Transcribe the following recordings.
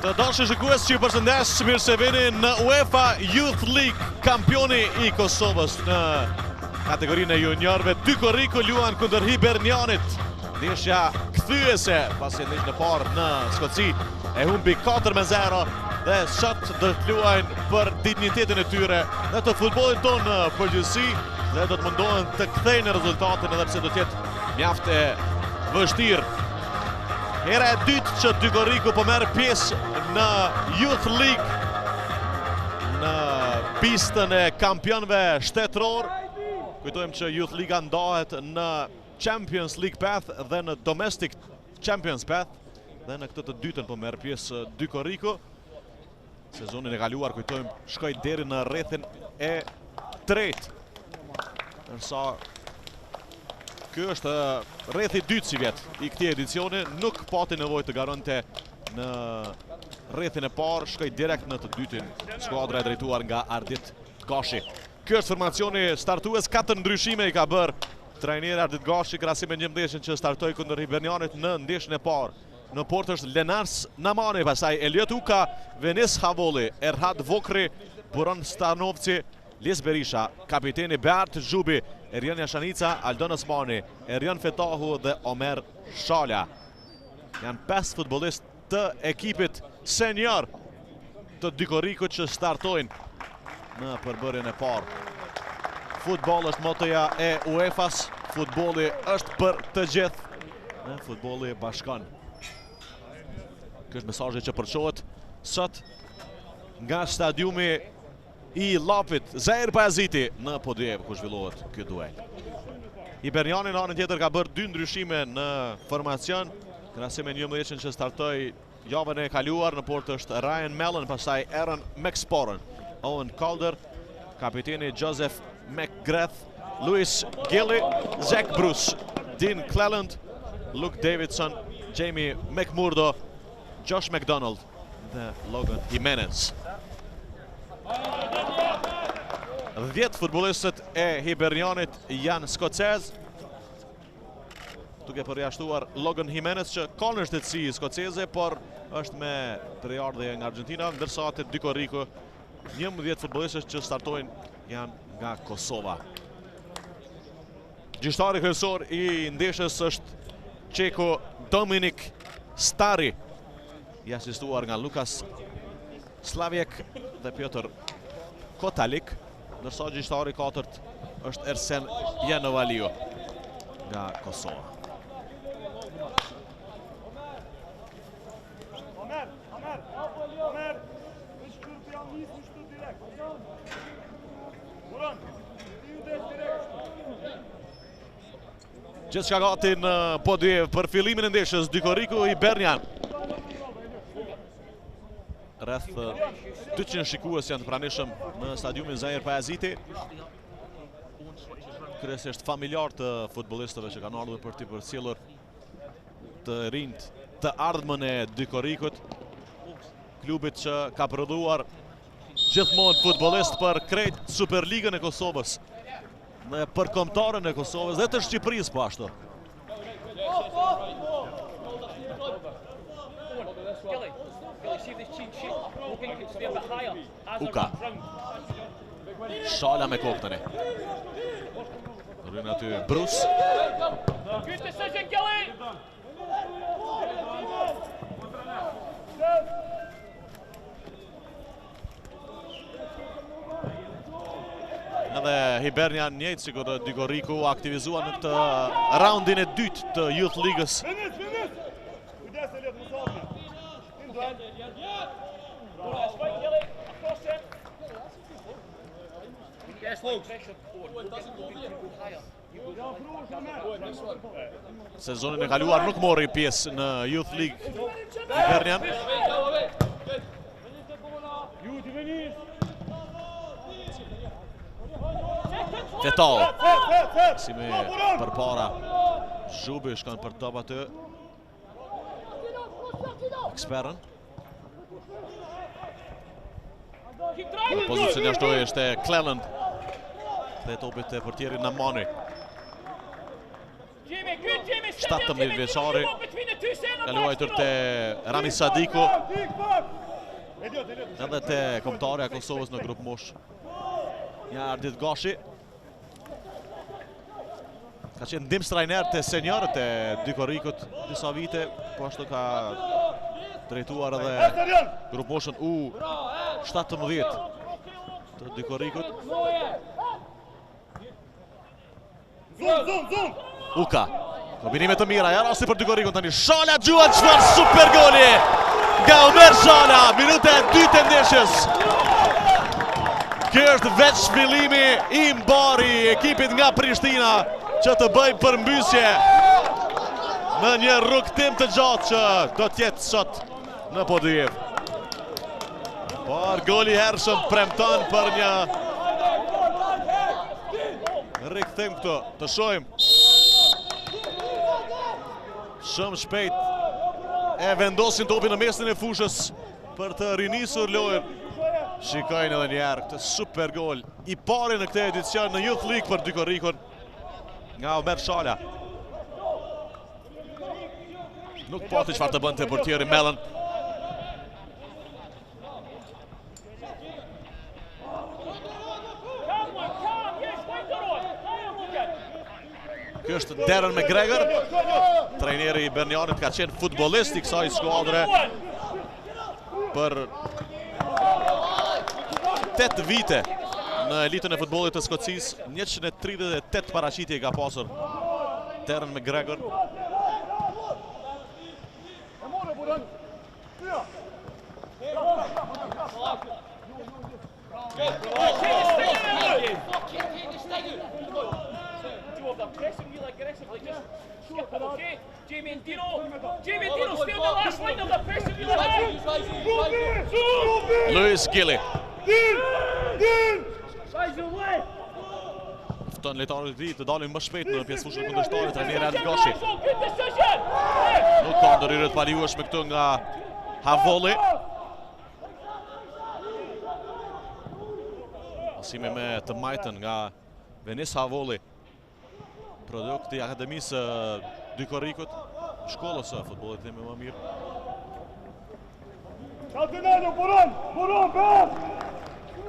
Të dashur shikues që ju përshëndes, mirë se vini në UEFA Youth League, kampioni i Kosovës në kategorinë e juniorëve. Dy Korriku luan kundër Hibernianit. Ndeshja kthyese pasi ndeshja e parë në Skoci e humbi 4-0 dhe sot do të luajnë për dinjitetin e tyre në të futbollit tonë në përgjithësi dhe do të mundohen të kthejnë rezultatin edhe pse do të jetë mjaft e vështirë. Hera e dytë që Dy Korriku po merr pjesë në Youth League në pistën e kampionëve shtetëror. Kujtojmë që Youth League ndahet në Champions League Path dhe në Domestic Champions Path dhe në këtë të dytën po merr pjesë Dy Korriku. Sezonin e kaluar, kujtojmë, shkoi deri në rrethin e tretë. Ndërsa ky është rrethi i dytë si vjet i këtij edicioni, nuk pati nevojë të garonte në rrethin e parë, shkoi direkt në të dytin. Skuadra e drejtuar nga Ardit Gashi. Ky është formacioni startues, 4 ndryshime i ka bërë trajneri Ardit Gashi krahasim me një ndeshje që startoi kundër Hibernianit në ndeshjen e parë. Në portë është Lenars Namani, pastaj Eliot Uka, Venis Havolli, Erhad Vokri, Buron Stanovci, Les Berisha, kapiteni Beart Zhubi, Erjan Jashanica, Aldon Osmani, Erjan Fetahu dhe Omer Shala. Janë 5 futbollistë të ekipit senior të Dy Korrikut që startojnë në përbërjen e parë. Futbolli është motoja e UEFA-s, futbolli është për të gjithë, dhe futbolli bashkan. Ky është mesazhi që përçohet sot nga stadiumi i Lapit, Zair Bayaziti në Podjev, ku zhvillohet ky duel. Hiberniani në anën tjetër ka bërë 2 ndryshime në formacion, krahasim me një ndeshje që startoi javën e kaluar. Në portë është Ryan Mellon, pastaj Aaron McSporran, Owen Calder, kapiteni Joseph McGrath, Louis Gilly, Zach Bruce, Dean Cleland, Luke Davidson, Jamie McMurdo, Josh McDonald dhe Logan Jimenez. 10 futbollistët e Hibernianit janë skocez, duke përjashtuar Logan Jimenez që ka në shtetësi skoceze, por është me përjardhje nga Argentina, ndërsa te Dy Korriku 11 futbollistët që startojnë janë nga Kosova. Gjyqtari kryesor i ndeshjes është Çeku Dominik Stari, i asistuar nga Lukas Slavjek dhe Piotr Kotalik, ndërsa gjyqtari i katërt është Ersen Janovaliu nga Kosova. Gjithçka gati në Podjev për fillimin e ndeshjes. Dy Korriku Hibernian. Rreth 200 shikues janë të pranishëm në stadiumin Zair Bayaziti. Kryesisht familjar të futbollistëve që kanë ardhur për të përcjellur të rinjt të ardhmën e Dy Korrikut, klubit që ka prodhuar gjithmonë futbollist për krejt Superligën e Kosovës dhe për kombëtarën e Kosovës dhe të Shqipërisë po ashtu. Uka. Shala me kokë tani. Rrën aty Bruce. Edhe Hibernian njëjtë sikur Dy Korriku aktivizuar në këtë raundin e dytë të Youth League-s. Sezonin e kaluar nuk mori pjesë në Youth League Hibernian. Fetal, si me përpara Zhubi shkon për top aty. Eksperën. Në pozicion jashtoj është Cleland dhe topit e portierit Namani. 17 vjeçari Ka luajtur te Rami Sadiku edhe te kombëtarja e Kosovës në grup mosh. Ja Ardit Gashi ka qenë ndim trajner te seniorët e Dykorikut disa vite, po ashtu ka drejtuar edhe grup moshën U17 të Dykorikut. Uka, kombinime të mira, ja rasti për Dykorikun tani. Shala Gjuan, çfarë super goli nga Omer Shala, minuta e 2 e ndeshjes. Kjo është veç fillimi i mbari ekipit nga Prishtina që të bëj përmbysje në një rrugtim të gjatë që do t'jetë sot në Podijev. Por goli hershëm premton për një rikthim këtu, të shohim. Shumë shpejt e vendosin topin në mesin e fushës për të rinisur lojën. Shikojnë edhe njerë këtë super gol i pari në këtë edicion në Youth League për Dykorikun nga Omer Shala. Nuk pati çfarë të bënte portieri Mellon. Kjo është Darren McGregor, trajneri i Bernianit, ka qenë futbollist i kësaj skuadre për 8 vite në elitën e futbollit të Skocisë. 138 paraqitje ka pasur Darren McGregor. Jamie Dino still the last line of the press if you like. Luis Gilly. Guys away. Fton lojtarët e tij të dalin më shpejt në pjesëfushën kundërshtare, trajneri Ardit Gashi. Good decision. Nuk ka ndërhyrje të paligjshme këtu nga Havolli. Pasimi me të majtën nga Venis Havolli, produkt i akademisë Dykorikut, shkollës së futbollit më mirë.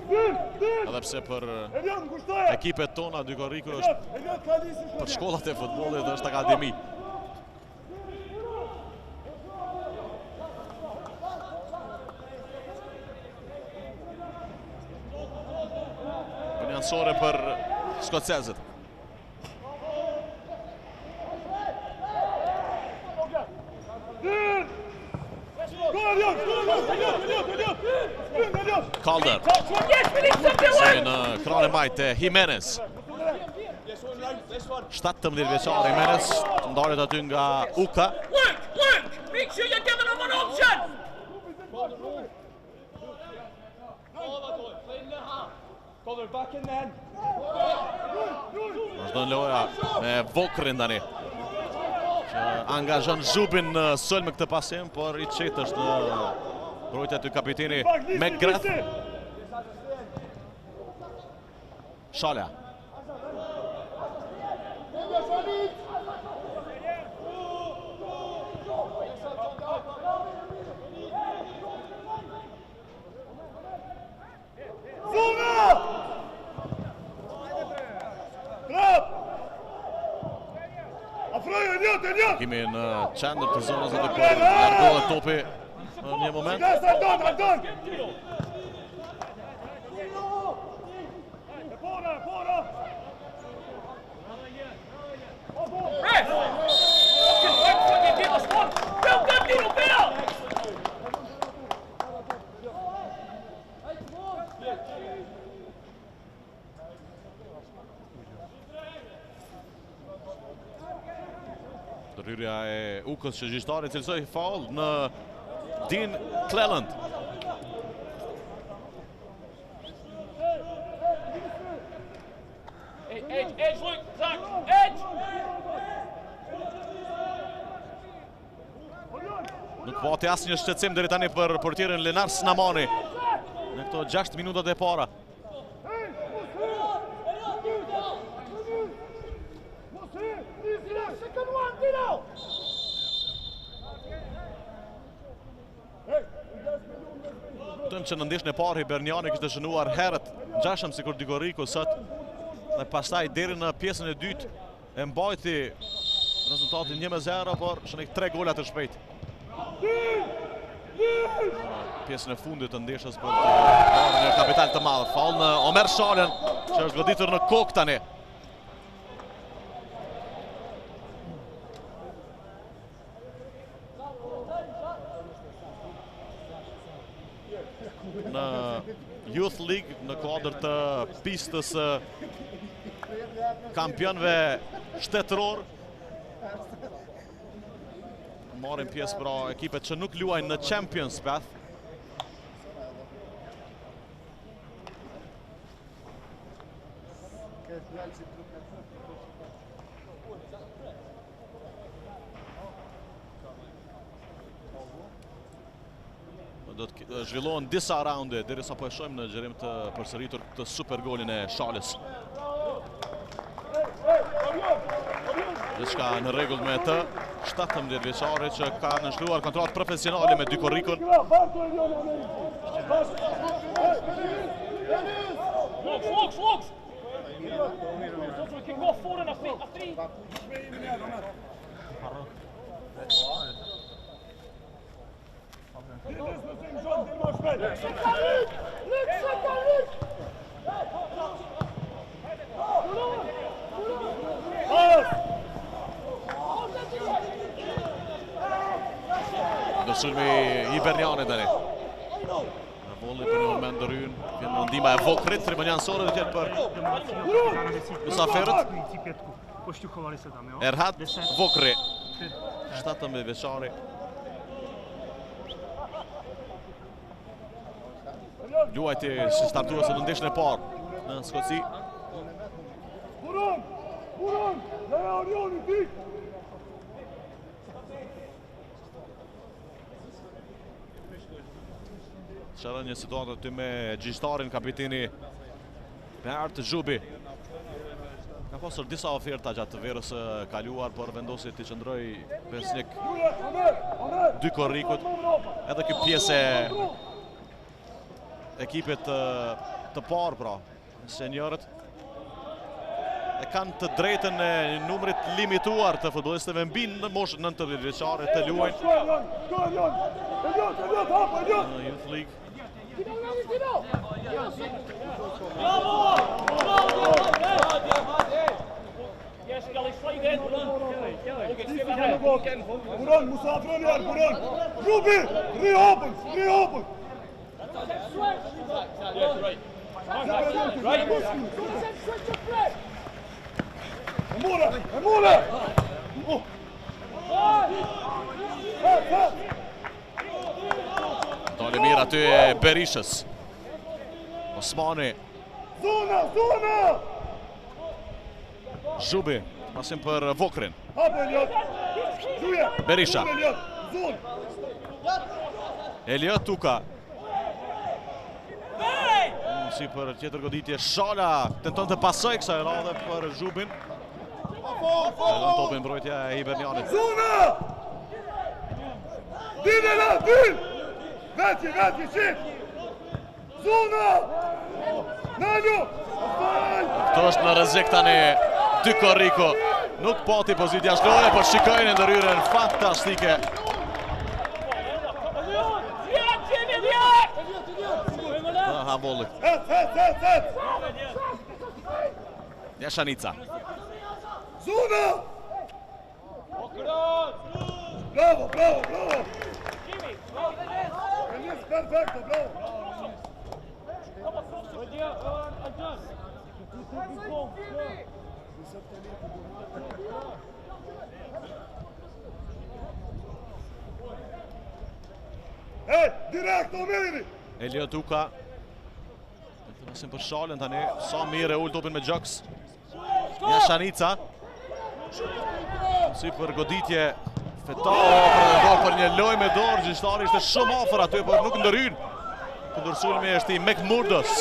Edhe pse për ekipet tona Dykoriku është për shkollat e futbollit është akademi. Bënjansore për skocezët. Calder. Se në kranë e majtë Jimenez. 17 vjeçar Jimenez, ndarjet aty nga Uka. Look! Make sure you're giving him an option! Vazhdon loja me Vokrin tani, që angazhon Zhubin në sulm me këtë pasim, por i qetë është në mbrojtja të kapiteni McGrath. Shala. Kemi në qendër të zonës aty për largohet topi në një moment. Ndërhyrja e Ukës që gjyqtari cilësoi faul në Dean Cleland. Edge, look, Zach, edge! Nuk pati asnjë shqetësim deri tani për portierin Lenar Snamani në këto 6 minutat e para. Kuptojmë që në ndeshjen e parë Hiberniani kishte shënuar herët ngjashëm sikur Dykoriku sot. Dhe pastaj deri në pjesën e dytë e mbajti rezultatin 1-0, por shënoi 3 gola të shpejt. Pjesën e fundit të ndeshjes për të marrë një kapital të madh. Faull në Omer Shalën, që është goditur në kokë tani. Në Youth League, në kuadër të pistës kampionëve shtetëror, marrin pjesë pra ekipet që nuk luajnë në Champions Path. Do të zhvillohen disa raunde derisa po e shohim në xhirim të përsëritur këtë super golin e Shalës. Gjithçka në rregull me të 17 vjeçari që ka nënshkruar kontratë profesionale me Dykorikun. Looks! We can go forward and a three. Ndërsulmi Hiberniani tani. Volli për një moment ndërhyn, vjen në ndihma e Vokrit, tribunjanësore dhe tjetë për mysaferët. Erhat Vokri, 17 vjeçari. Luajti si startuese në ndeshjen e parë në Skoci. Çfarë një situatë aty me gjyqtarin kapiteni Bert Zhubi. Ka pasur disa oferta gjatë të verës së kaluar, por vendosi të qëndroj besnik Dykorikut. Edhe kjo pjesë e ekipit të parë pra, seniorët e kanë të drejtën e numrit limituar të futbollistëve mbi në moshën 19 vjeçare të luajnë në Youth League. Yes, Kelly, slide in. Buran, musafirën yer, Buran. Rubi, reopen. Emole. Dali mirë aty e Berishës. Osmani. Zona. Zhubi, pasim për Vokrin. Hap Eliot. Zuje. Berisha. Zon. Eliot Tuka. Si për tjetër goditje Shala, tenton të pasoj kësaj radhe për Zhubin. Edhe në topin mbrojtja e Hibernianit. Zona. Din. Veti, shit. Zona. Nano. Këto është në rrezik tani Dykoriku. Nuk pati pozitja shloje, por shikojnë ndërhyrjen fantastike. Handbollit. Het. Jashanica. Zona. Bravo. Perfecto, bravo. Direkt Omeri. Eliot Tuka. Pasim për Shalën tani, sa mirë e ul topin me Gjoks. Jashanica. Si për goditje Fetaro pretendon për një lojë me dorë, gjyqtari ishte shumë afër aty, por nuk ndërhyn. Kundërsulmi është i Mekmurdos,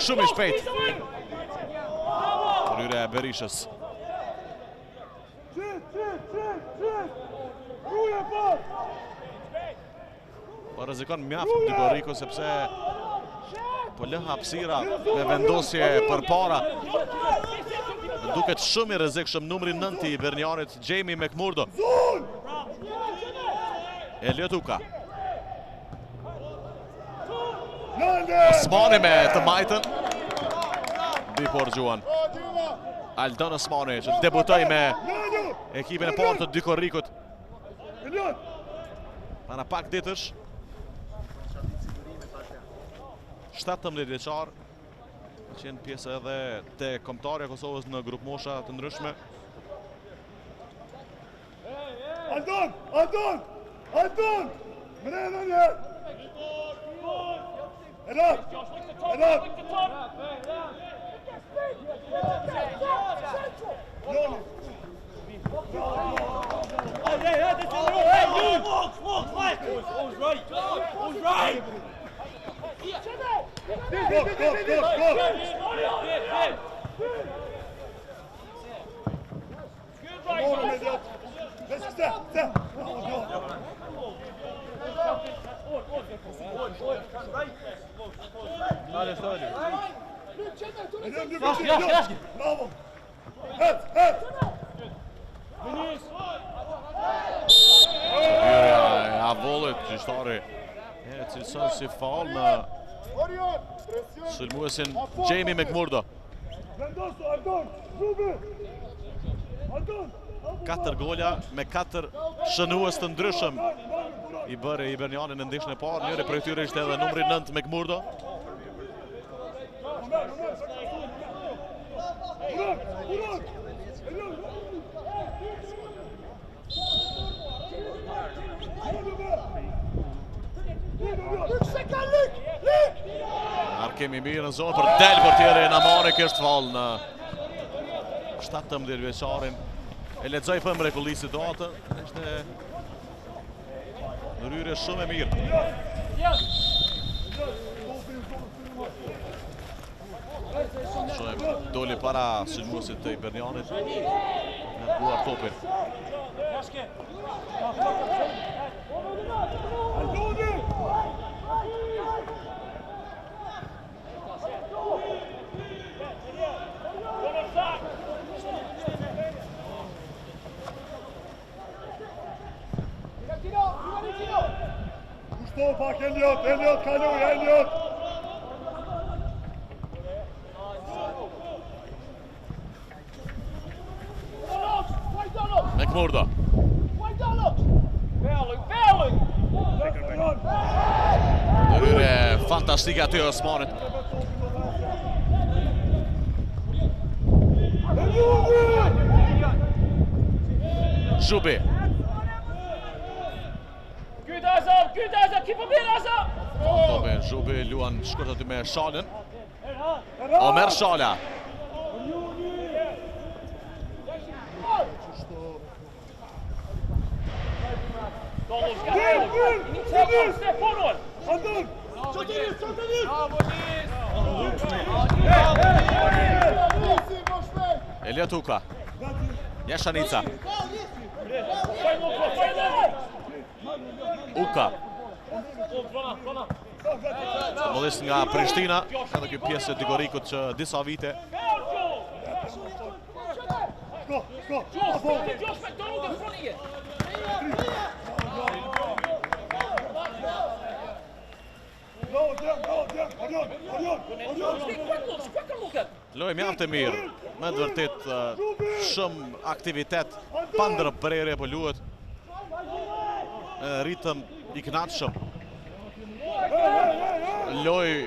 shumë i shpejt. Rryre e Berishës. Po rrezikon mjaft Dykoriku sepse po lë hapësira me vendosje përpara. Duket shumë i rrezikshëm numri 9 i Bernianit, Jamie McMurdo. Elliot Uka. Osmani me të majtën. Bipor Gjuan. Aldon Osmani që debutoi me ekipin e parë të Dykorrikut. Para pak ditësh. 17 vjeçar. Ka qenë pjesë edhe te kombëtarja e Kosovës në grup mosha të ndryshme. Aldon! Mrena një! Elat! Bravo! Het! Ja, vollet, gjyqtari e cilëson si faul në sulmuesin Jamie McMurdo. 4 gola me 4 shënues të ndryshëm i bëri i Berniani në ndeshjen e parë. Njëri prej tyre ishte edhe numri 9 McMurdo. Kemi mirë në zonë për del portieri Namari, kështë fall në 17 vjeçarin. E lexoj për mrekulli situatën, ishte ndryrje shumë e mirë. Shumë doli para sulmuesit të Bernianit, në buar topin. Kushto pak Elliot, kaloj, Elliot! McMurdo. Ndryrje fantastike aty Osmanit. Zhubi. Good Azar, keep him in Azar! Tope, Zhubi luan shkurt aty me Shalën. Omer Shala. Step forward! Elliot Uka. Jashanica. Uka. Futbollist nga Prishtina, edhe kjo pjesë e Dykorrikut që disa vite. Lojë mjaft e mirë, me të vërtet shumë aktivitet, pa ndërprerje po luhet. Ritëm i kënaqshëm. Lojë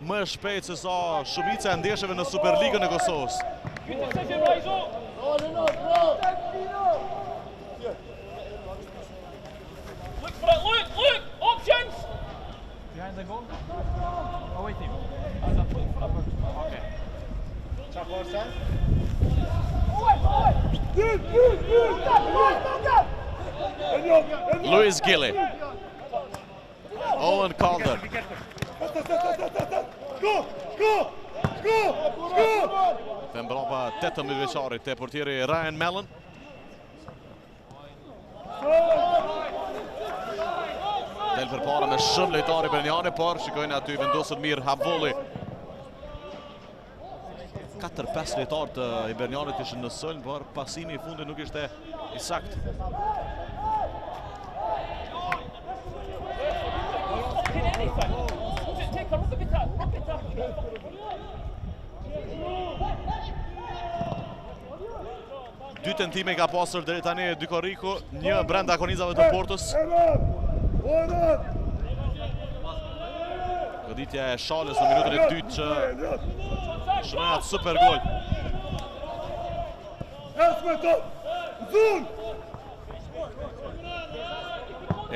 më shpejt se sa shumica e ndeshjeve në Superligën e Kosovës. Look! Options! Behind the goal? Away team. Okay. Luis Gilly. Owen Calder. Të mbrapa 18 vjeçarit te portieri Ryan Mellon. Del për para me shumë lojtari Berniani, por shikojnë aty vendosur mirë Havolli. 4-5 lojtarë të Bernianit ishin në sulm, por pasimi i fundit nuk ishte i saktë. Dy tentime ka pasur deri tani Dykoriku, një brenda kornizave të Portës. Goditja e Shalës në minutën e dytë që shënojat super gol.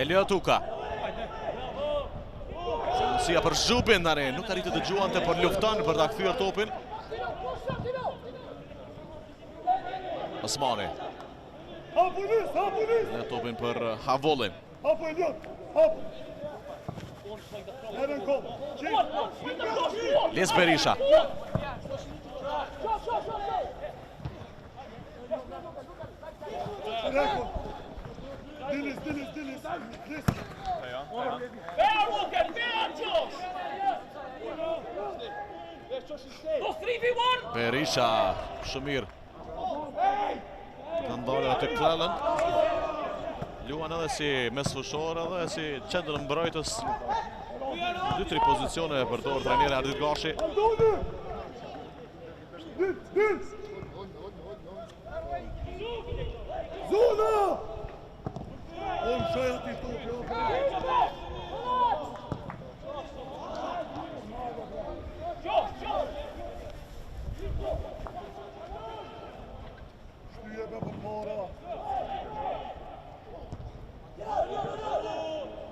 Elliot Uka. Mundësia për Zhupin tani, nuk arriti të gjuante, por lufton për ta kthyer topin. Osmani. Në topin për Havollin. Les Berisha. Berisha, shumë mirë. Kanë dalë atë Cleland. Luan edhe si mesfushor edhe si qendër mbrojtës. 2-3 pozicione e përdor trajneri Ardit Gashi. Zona! On shaj ati topi. Shtyje me për para.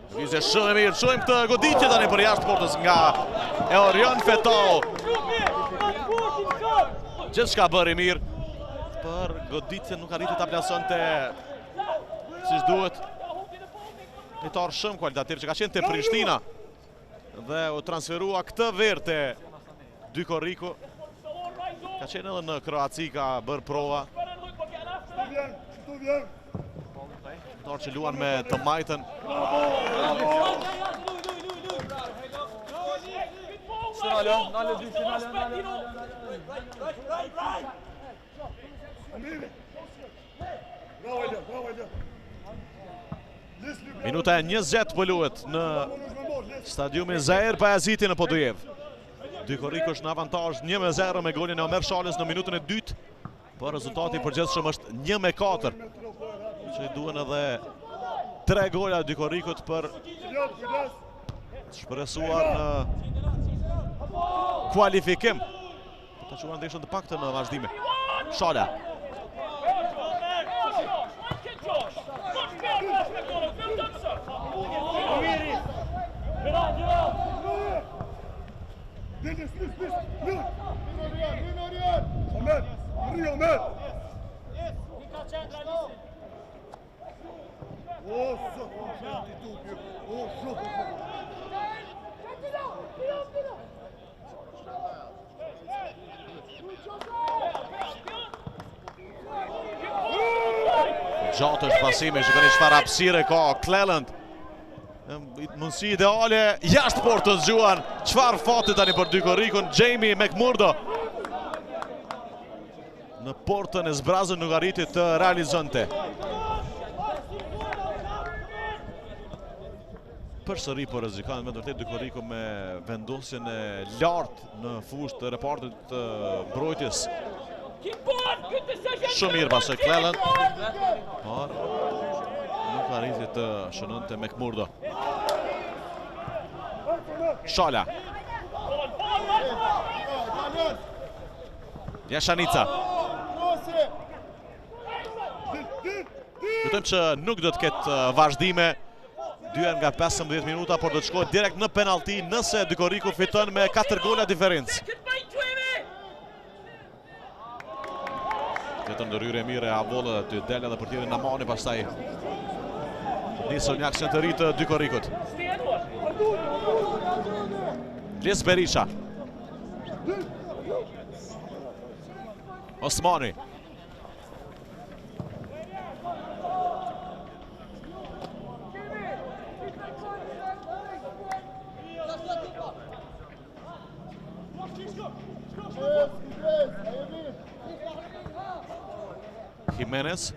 Vizje shumë e mirë, shojmë këtë goditje tani për jashtë portës nga Eorion Fetau. Gjithçka bëri mirë, për goditje nuk arriti ta plasonte siç duhet. Lojtar shumë kualitativ që ka qenë te Prishtina dhe u transferua këtë verë te Dykoriku. Ka qenë edhe në Kroaci, ka bërë prova. Lojtar që luan me të majtën. Minuta e 20 pëlluhet në stadiumin Zair Bayaziti në Podujev. Dykoriku është në avantazh 1-0 me golin e Omer Shalës në minutën e dytë, por rezultati i përgjithshëm është 1-4. Që i duhen edhe 3 gola Dykorikut për shpresuar në kualifikim. Ta quan ndeshën të paktën në vazhdime. Shala. Gjatë është pasimi, shikoni çfarë hapësire ka Cleland. Mundësi ideale jashtë portës gjuan. Çfarë fati tani për Dykorikun, Jamie McMurdo. Në portën e zbrazën nuk arriti të realizonte. Përsëri po rrezikon me vërtet Dykoriku me vendosjen e lartë në fushë të repartit të mbrojtjes. Shumë mirë pasoj Cleland, por nuk arriti të shënonte McMurdo. Shala. Jashanica. Kujtojmë që nuk do të ketë vazhdime 2 nga 15 minuta, por do të shkohet direkt në penalti nëse Dykoriku fiton me 4 gola diferencë. Tjetër ndërhyrje mire e Havollë të del edhe për tjetërin Namani, pastaj nisën një aksion të ri të Dykorikut. Les Berisha. Osmani. Jimenez.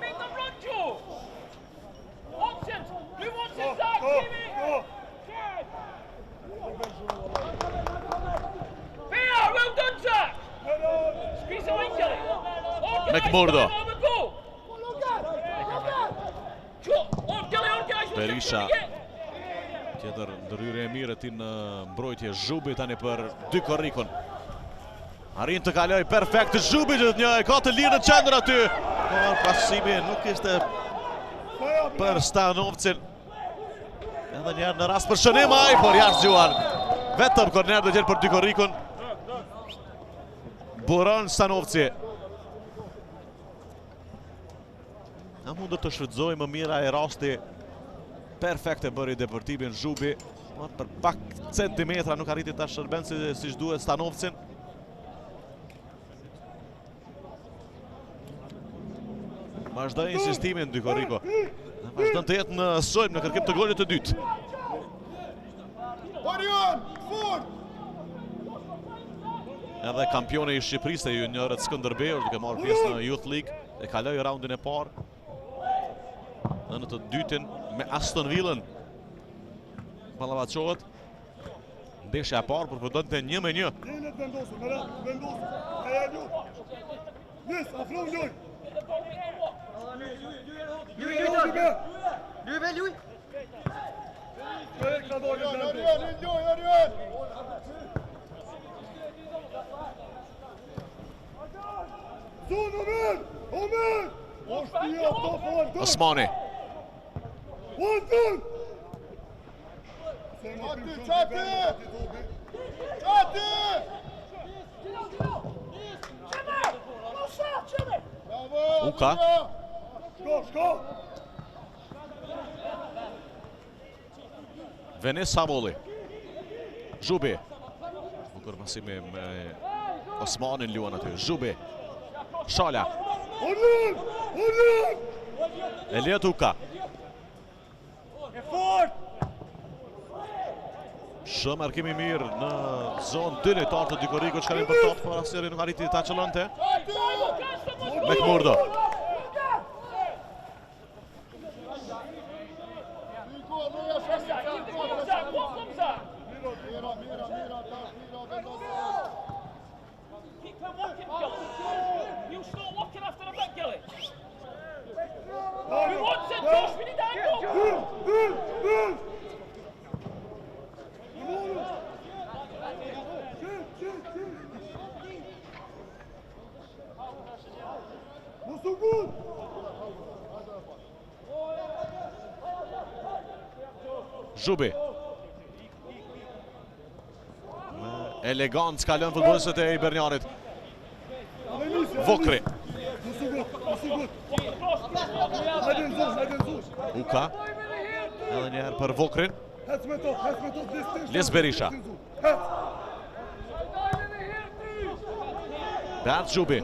Make them run, Joe! Options! Who wants it, Zach? Fair! Well done, Zach! Squeeze the wing, Kelly! McMurdo. Berisha. Tjetër ndërhyrje e mirë e tij në mbrojtje. Zhubi tani për dy korrikun. Arrin të kaloj perfekt Zhubi gjithnjë, ka të lirë në qendër aty. Por pasimi nuk ishte për Stanovcin. Edhe njerë në rast për shënim ai, por jashtë zgjuar. Vetëm korner do gjelë për dy korrikun. Buron Stanovci. Na mundur të shfrytëzoj më mira e rasti. Perfekte bëri Deportivi në Zhubi. Për pak centimetra nuk arriti ta shërben si duhet Stanovcin. Vazhdoj insistimin dy korriko. Vazhdon të jetë në sojmë në kërkim të golit të dytë. Edhe kampioni i Shqipërisë e juniorët Skënderbeu duke marrë pjesë në Youth League e kaloi raundin e parë. Në të dytin me Aston Villën ballavaçohet. Ndeshja e parë përfundonte 1-1. Osmani. Uka. Venis Samolli. Zhubi. Bukur pasimi me Osmanin luan aty. Zhubi. Shala. Eliot Uka. Shumë markimi mirë në zonë dy lojtarë të dy korrikut shkalin për top, por asnjëri nuk arriti ta çellonte. McMurdo. Zhubi. Elegant kalon futbollistët e Ibernjanit. Vokri. Uka. Edhe njëherë për Vokrin. Les Berisha. Bert Zhubi.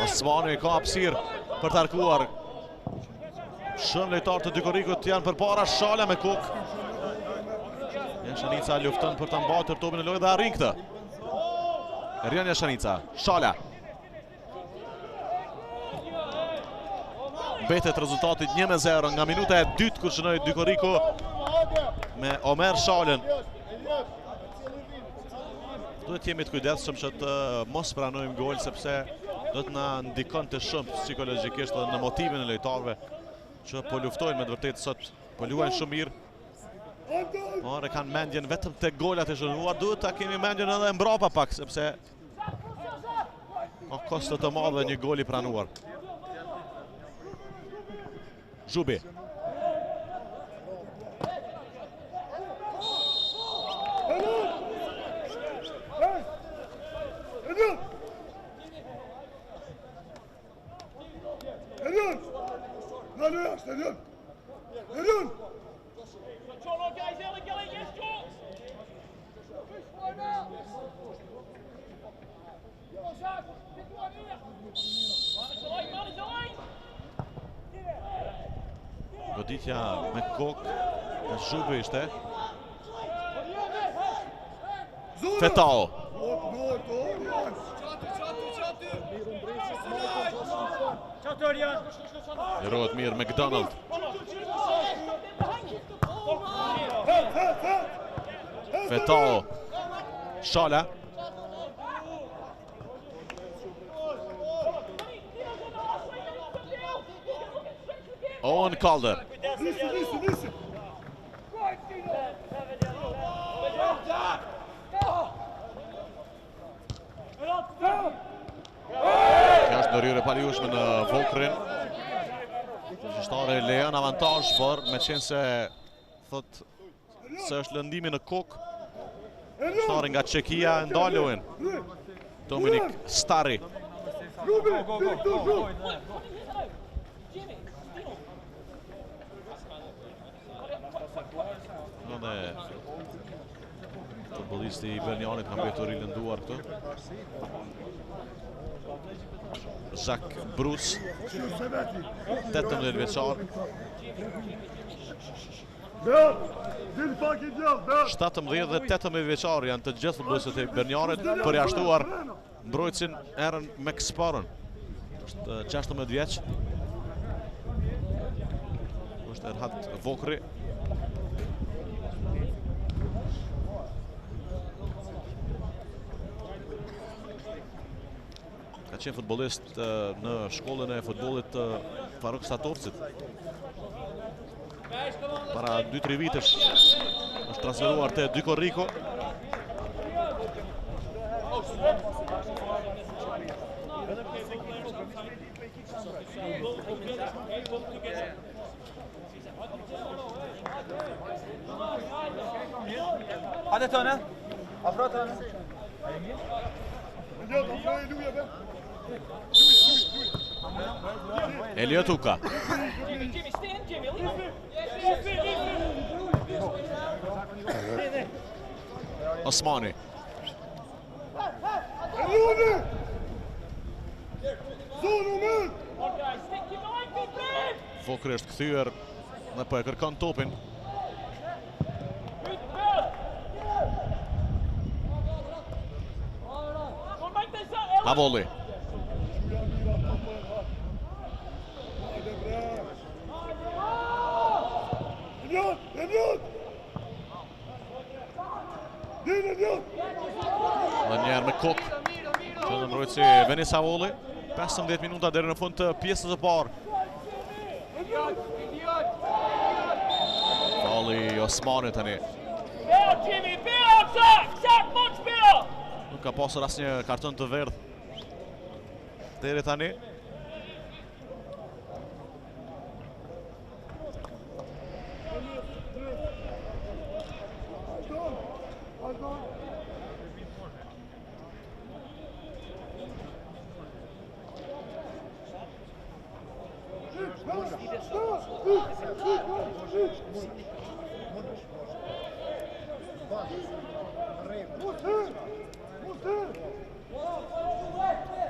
Osmani ka hapësirë për të arkuar. Shumë lojtarë të dy korrikut janë përpara. Shala me kokë. Jashanica lufton për të mbatur topin në lojë dhe arrin këtë. Rian Jashanica. Shala. Mbetet rezultati 1-0 nga minuta e dytë kur shënoi dy korriku me Omer Shalën. Duhet jemi të kujdesshëm që të mos pranojmë gol sepse do të na ndikon të shumë psikologjikisht dhe në motivin e lojtarëve që po luftojnë me të vërtetë sot, po luajnë shumë mirë. Por e kanë mendjen vetëm te golat e shënuar, duhet ta kemi mendjen edhe mbrapa pak sepse ka kosto të madhe një gol i pranuar. Zhubi. Goditja me kokë nga Zhubi ishte. Fetao. Lirohet mirë McDonald. Fetao. Shala. Owen Calder. Kjo është ndërhyrje paligjshme në Vokrin. Gjyqtari lejon avantazh, por me qenë se thot se është lëndimi në kokë, gjyqtari nga Çekia ndalojnë. Dominik Stari. Dhe futbollisti i Bernianit ka mbetur i lënduar këtu. Jacques Bruce, 18 vjeçar. 17 dhe 18 vjeçar janë të gjithë futbollistët e Bernianit, përjashtuar mbrojtësin Aaron McSparron. Është 16 vjeç. Është Erhat Vokri. Ka qenë futbollist në shkollën e futbollit të Faruk Statovcit. Para 2-3 vitesh është transferuar te Dykorriko. Hadi Tone. Afro Tone. Elliot Uka. Jimmy, stay in, Jimmy. Leave him. Osmani. Vokri është kthyer dhe po e kërkon topin. Havolli. Dhe njerë me kokë që në mbrojtësi Venis Havolli. 15 minuta deri në fund të pjesës së parë. Falli Osmani tani. Nuk ka pasur asnjë karton të verdh deri tani.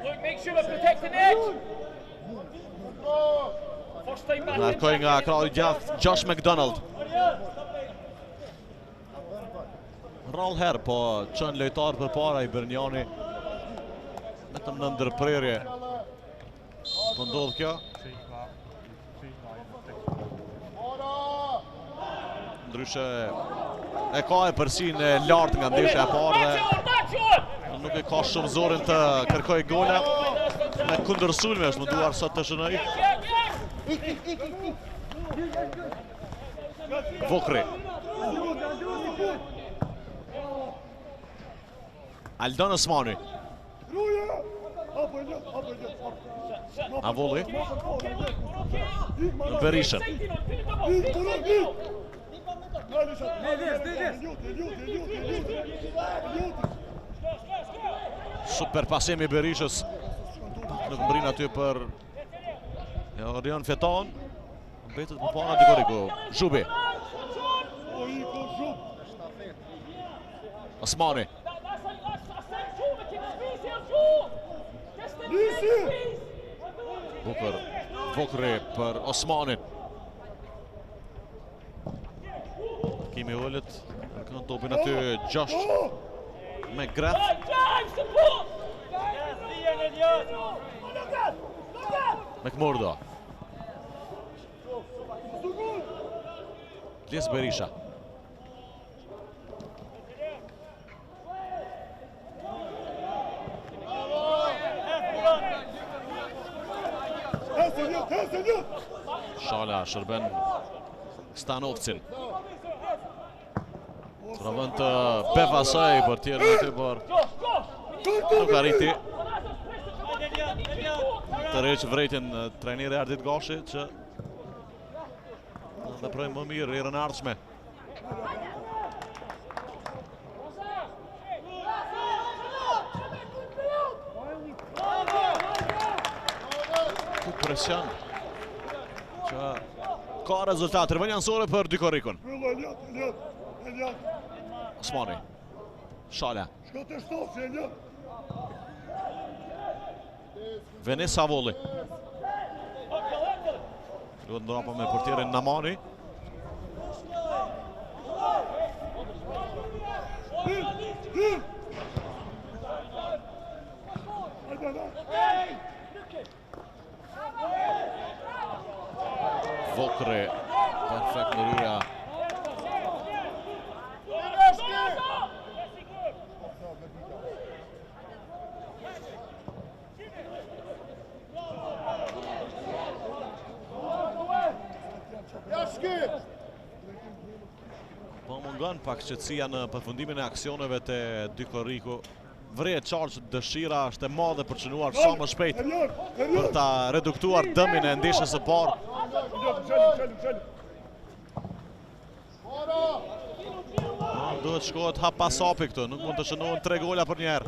Look, make sure we protect the edge. First time back. Ngarkoj nga kralli gjatë Josh McDonald. Rall herë, po çon lojtar përpara i Berniani. Vetëm në ndërprerje po ndodh kjo. Ndryshe e ka e përsin e lartë nga ndeshja e parë dhe nuk e ka shumë zorin të kërkoj gola. Me kundërsulme është munduar sot të shënoj. Vokri. Aldon Osmani. Havolli. Berisha. Super pasim i Berishës. Nuk mbrin aty për Orion Feton. Mbetet përpara Dykorriko. Zhubi. Osmani. Vokri për Osmanin. Trajnimi Ullit. Kërkon topin aty Josh McGrath. McMurdo. Ilyes Berisha. Shala shërben Stanovcin. Provon të befasoj për tjerën aty, por nuk arriti të rreq vrejtjen trajneri Ardit Gashi që dhe projnë më mirë rrën ardhshme. Ku presion që ka rezultat rëvënjansore për Dykorikun. Osmani. Shala. Venes Savolli. Luhet ndrapa me portierin Namani. Vokre, perfekt në rria. Po mungon pak qetësia në përfundimin e aksioneve të Dykoriku. Vrehet qartë dëshira është e madhe për çnuar sa më shpejt për ta reduktuar dëmin e ndeshjes së parë. Duhet shkohet hap pas hapi këtu, nuk mund të shënohen 3 gola për një herë.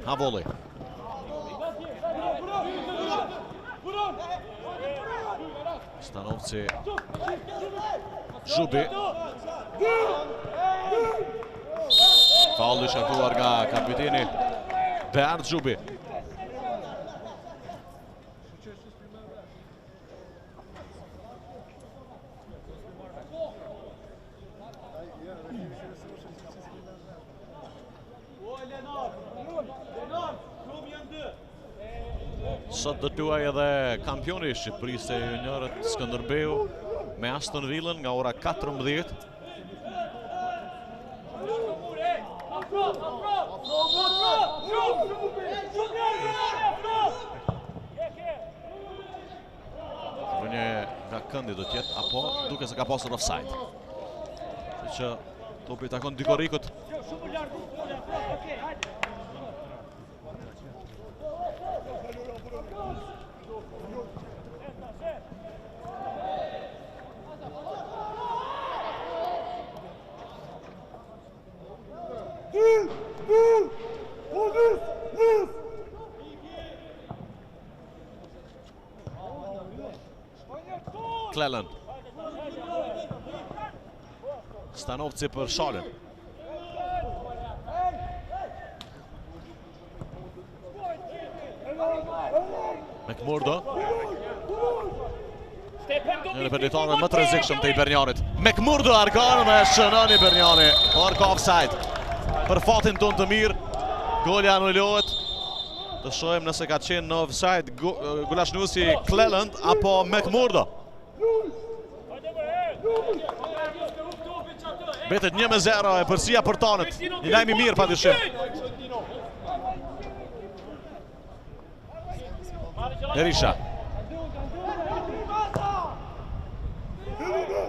Havolli. Stanovci. Zhubi. Falli shkaktuar nga kapiteni Beard Zhubi. Sot do tuaj edhe kampioni i Shqipërisë e juniorët Skënderbeu me Aston Villën nga ora 14. Vënje nga këndi do tjetë, apo duke se ka pasur offside. Që topi takon Dykorikut. Cleland. Stanovci për Shalën. McMurdo. Një në përditarëve më të rrezikshëm të Ibernjanit. McMurdo argan dhe shënon Ibernjani, por ka offside. Për fatin tonë të mirë, goli anulohet. Të shohim nëse ka qenë në offside golaçnuesi Cleland apo McMurdo. Betet 1-0 e përsia për tanët. Një lajm i mirë padyshim. Berisha.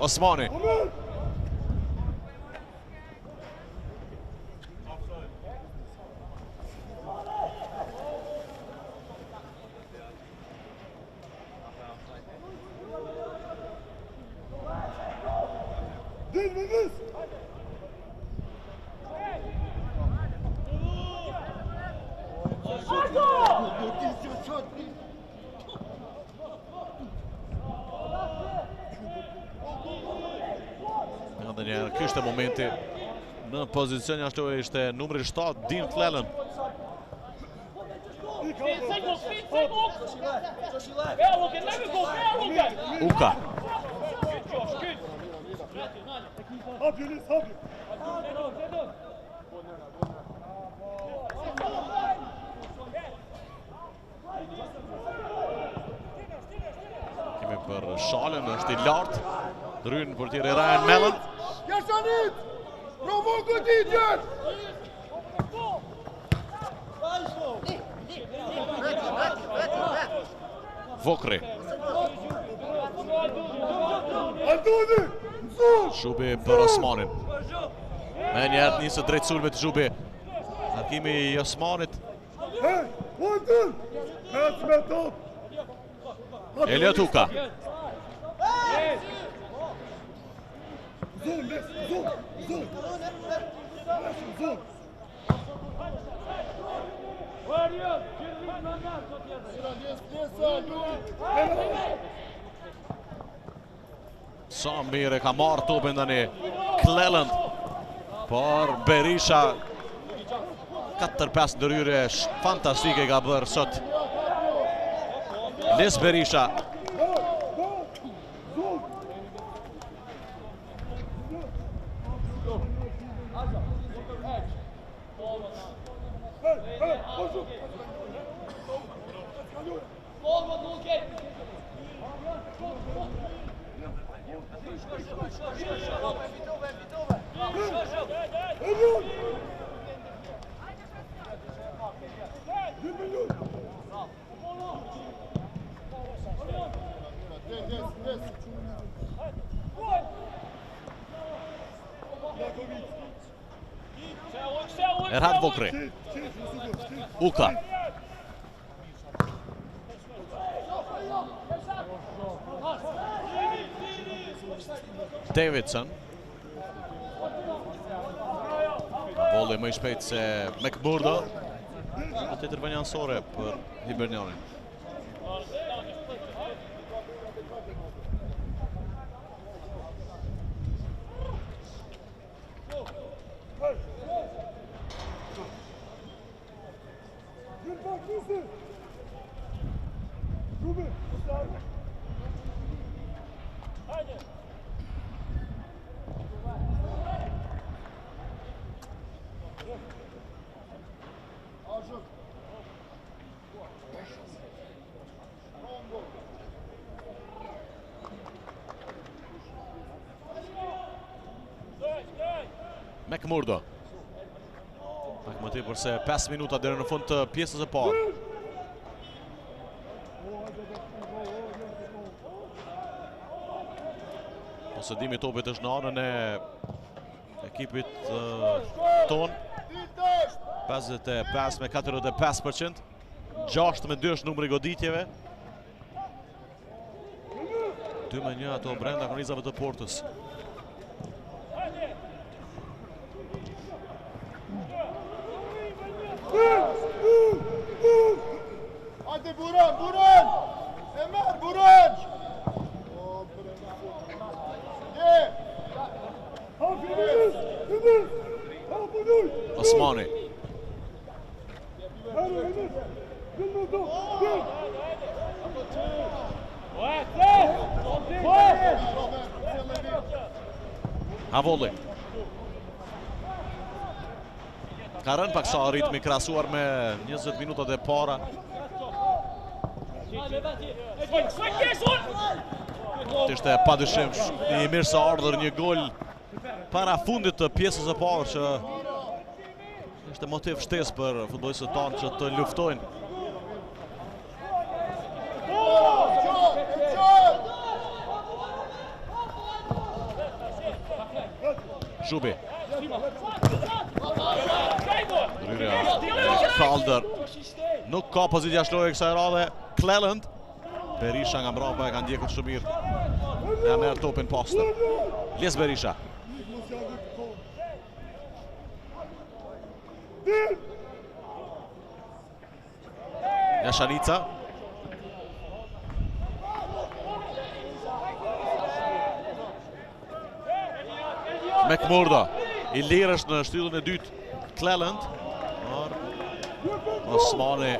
Osmani. Ky është momenti Në pozicion ashtu ishte numri 7 Dean Cleland. Uka. Hap Yunus, hap. Kemi për Shalën, është i lartë. Dryn portieri Ryan Mellon. Yaşanit! Provo goditjet! Vokri. Antoni! Zul! Zhubi për Osmanin. Me njerët njësë drejt sulme të Zhubi. Takimi i Osmanit. Hey! Antoni! Hec me top! Elliot Uka. Zul, mes! Zul! Zul! Zul! Sa mirë ka marrë topin tani Cleland. Por Berisha 4-5 ndërhyrje fantastike ka bërë sot Les Berisha. Erhard Vokri. Uka. Davidson. Bolli më i shpejt se McMurdo. Atë tërbanjan sore për Hibernianin. McMurdo. Pak më tepër se 5 minuta deri në fund të pjesës së parë. Posedimi i topit është në anën e ekipit ton. 55 me 45%. 6 me 2 është numri i goditjeve. 2 me 1 ato brenda kornizave të portës. Hadi Buran, Buran! Ömer, Buran! Osmani. Havolli. Ka rënë pak sa ritmi krahasuar me 20 minutat e para. Ishte padyshim i mirë se ardhur një gol para fundit të pjesës së parë që ishte motiv shtesë për futbollistët tanë që të luftojnë. Zhubi. Calder. Nuk ka pozitja shlojë kësaj radhe. Cleland. Berisha nga mbrapa e ka ndjekur shumë mirë. Ja merr topin pastër. Les Berisha. Jashanica. McMurdo. i lirësh në shtyllën e dytë Cleland. Osmani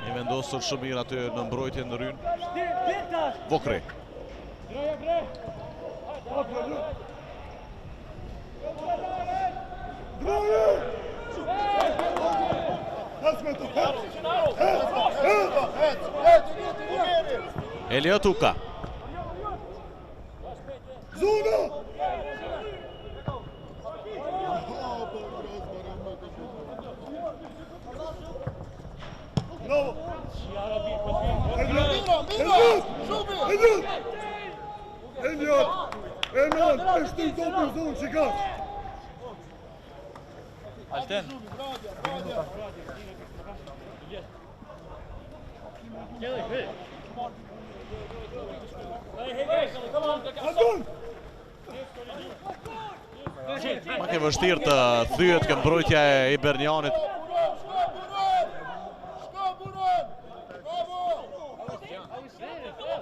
i vendosur shumë mirë aty në mbrojtje në rrynë. Vokri. Elia Tuka. Alten. Ma ke vështirë të thyet ke mbrojtja e Hibernianit.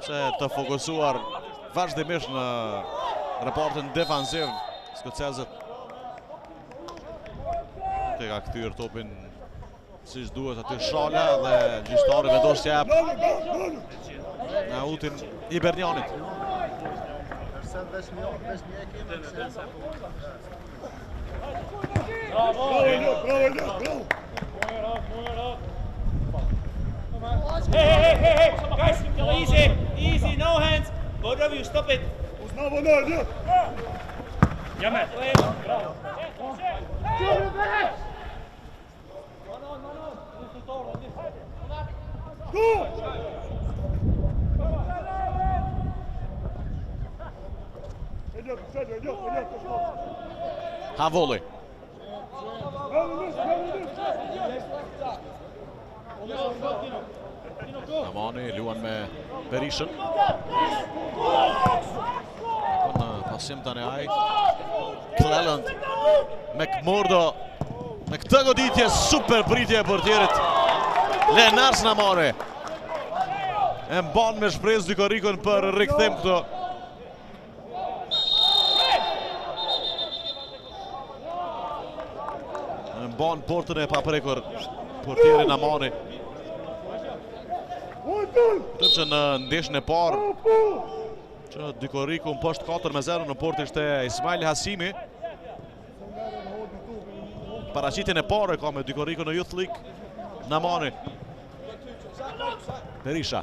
Se të fokusuar vazhdimisht në raportin defansiv skocezët. Te ka kthyer topin siç duhet aty Shala dhe gjyqtari vendos që jap në utin Hibernianit. Hey, guys, easy, no hands. Both of you, stop it. Ja, man. Havoli. Amani luan me Berishën. Në pasim tani ai. Cleland. McMurdo. Me këtë goditje super pritje e portierit. Lenars Namani. E mban me shpresë Dykorikun për rikthim këto. E mban portën e paprekur portieri Namani. Tëmë që në ndeshën e parë që Dykoriku në poshtë 4-0 në port ishte Ismail Hasimi. Paraqitjen e parë ka me Dykoriku në Youth League. Namani. Berisha.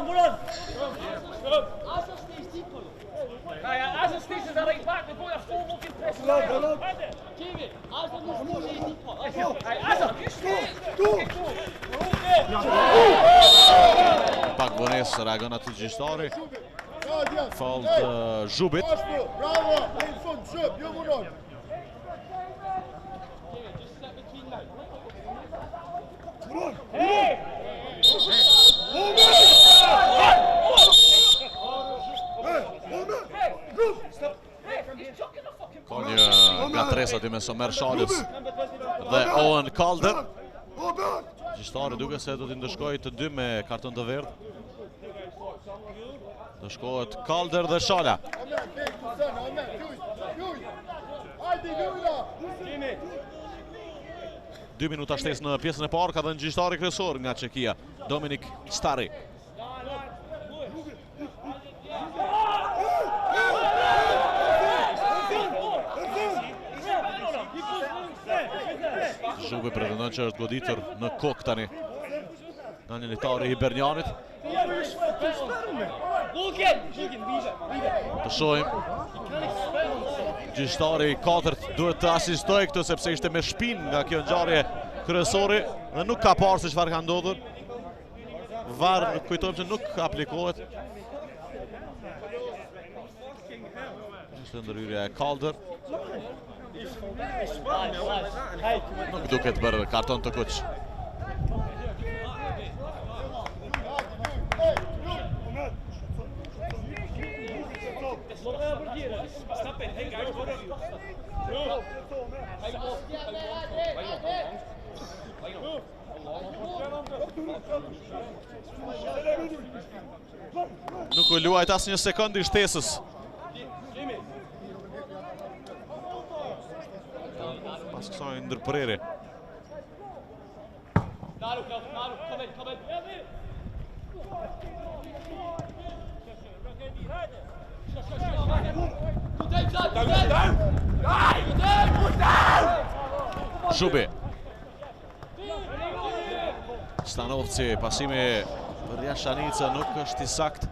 Muran. As stays at right back, they've got a full looking press. Jamie, Pak vones reagon aty gjyqtari. Fall të Zhubit. Ka një gatres aty me Somer Shalës dhe Owen Calder. Gjyqtari duke se do t'i ndëshkoj të dy me karton të verdh. Ndëshkohet Calder dhe Shala. 2 minuta shtesë në pjesën e parë, ka dhënë gjyqtari kryesor nga Çekia, Dominik Stari. Zhubi pretendon që është goditur në kokë tani nga një lojtari i Hibernianit. Të shohim. Gjyqtari i katërt duhet të asistojë këtu sepse ishte me shpinë nga kjo ngjarje kryesori dhe nuk ka parë se çfarë ka ndodhur. VAR kujtojmë që nuk aplikohet. Ishte ndërhyrja e Calder. Nuk duket bërë karton të kuq. Nuk u luajt as një sekond i shtesës. Pas kësaj ndërprerje. Naru, come in. Shubi. Stanovci, pasimi për jashtë Shanica nuk është i sakt.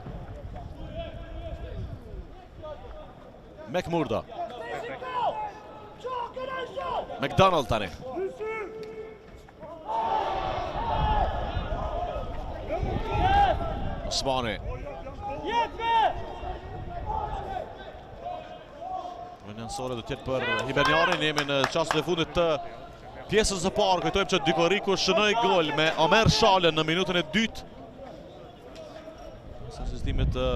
McMurdo. McDonald tani. Osmani. Njësore do tjetë për Hibernianin, jemi në qasët e fundit të pjesës së parë. Kujtojmë që Dykoriku shënoi gol me Omer Shalën në minutën e 2. Sa asistimet të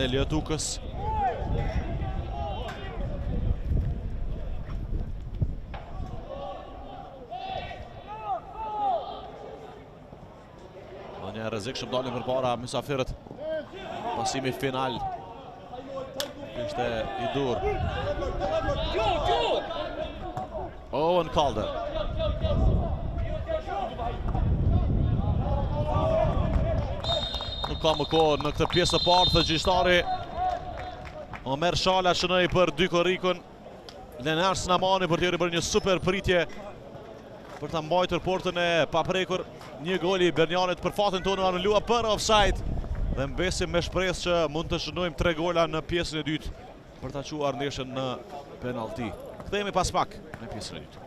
Elliot Ukës. Dhe një rrezik dalin përpara mysafirët. Pasimi final. Ishte i dur. Owen Calder. Nuk ka më kohë në këtë pjesë të parë të gjishtari. Omer Shala shënoi për Dykorikun. Lenar Snamani për tjeri për një super pritje për ta mbajtur portën e paprekur. Një goli i Bernianit për fatin tonë anulua për offside. Dhe mbesim me shpresë që mund të shënojmë 3 gola në pjesën e dytë për ta quar ndeshjen në penalti. Kthehemi pas pak në pjesën e dytë.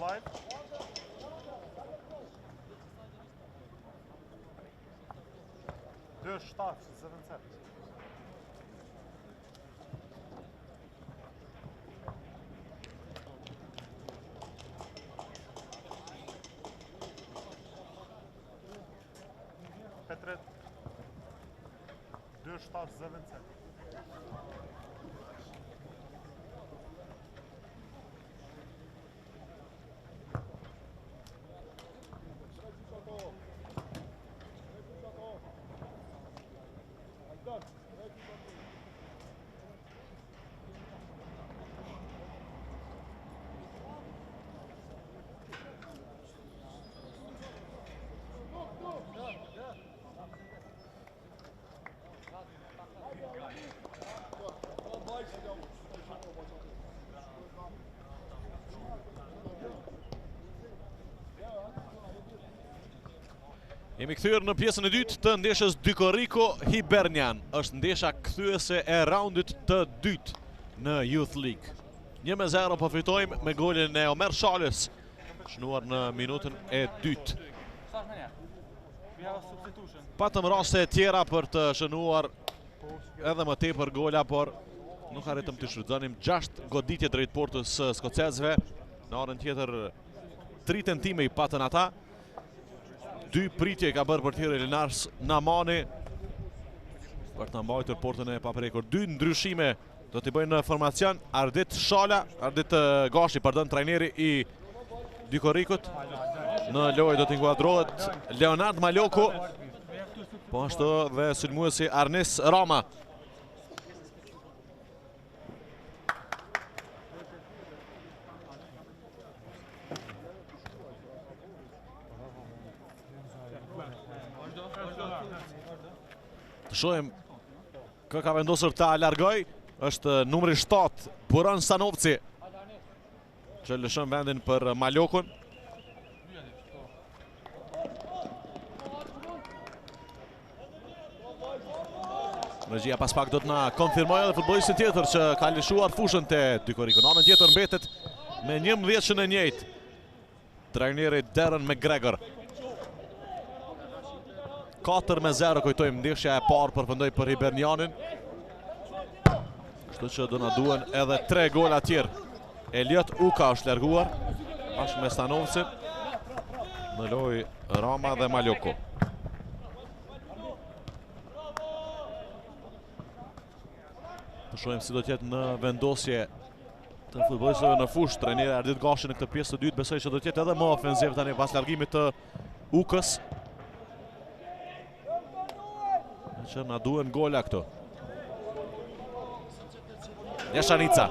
Live. Deux starts, 7-7. Petret. Deux starts, 7-7. Jemi kthyer në pjesën e dytë të ndeshjes Dykoriku Hibernian. Është ndeshja kthyese e raundit të dytë në Youth League. 1-0 po fitojmë me golin e Omer Shalës, shënuar në minutën e 2. Patëm raste tjera për të shënuar edhe më tepër gola, por nuk arritëm të shfrytëzonim 6 goditje drejt portës së skocezëve. Në orën tjetër 3 tentime i patën ata. 2 pritje ka bërë për tjere Lenars Namani për të mbajtur portën e paprekur. 2 ndryshime do t'i bëjnë në formacion Ardit Gashi, trajneri i Dykorikut. Në lojë do t'inkuadrohet Leonard Maljoku, po ashtu dhe sulmuesi Arnis Rama. Të shohim kë ka vendosur ta largoj, është numri 7, Buran Sanovci, që lëshon vendin për Maljokun. Regjia pas pak do të na konfirmojë edhe futbollistin tjetër që ka lëshuar fushën te Dykoriko. Në anën tjetër mbetet me 11 në njëjtë trajneri Darren McGregor. 4-0 kujtojmë, ndeshja e parë përfundoi për Hibernianin. Kështu që do na duhen edhe 3 gola tjerë. Elliot Uka është larguar bashkë me Stanovcin. Në lojë Rama dhe Maljoku. Të shohim si do t'jetë në vendosje të futbollistëve në fushë. Trajneri Ardit Gashi në këtë pjesë të dytë besoj që do t'jetë edhe më ofensiv tani pas largimit të Ukës. Që na duhen gola këtu. Jashanica.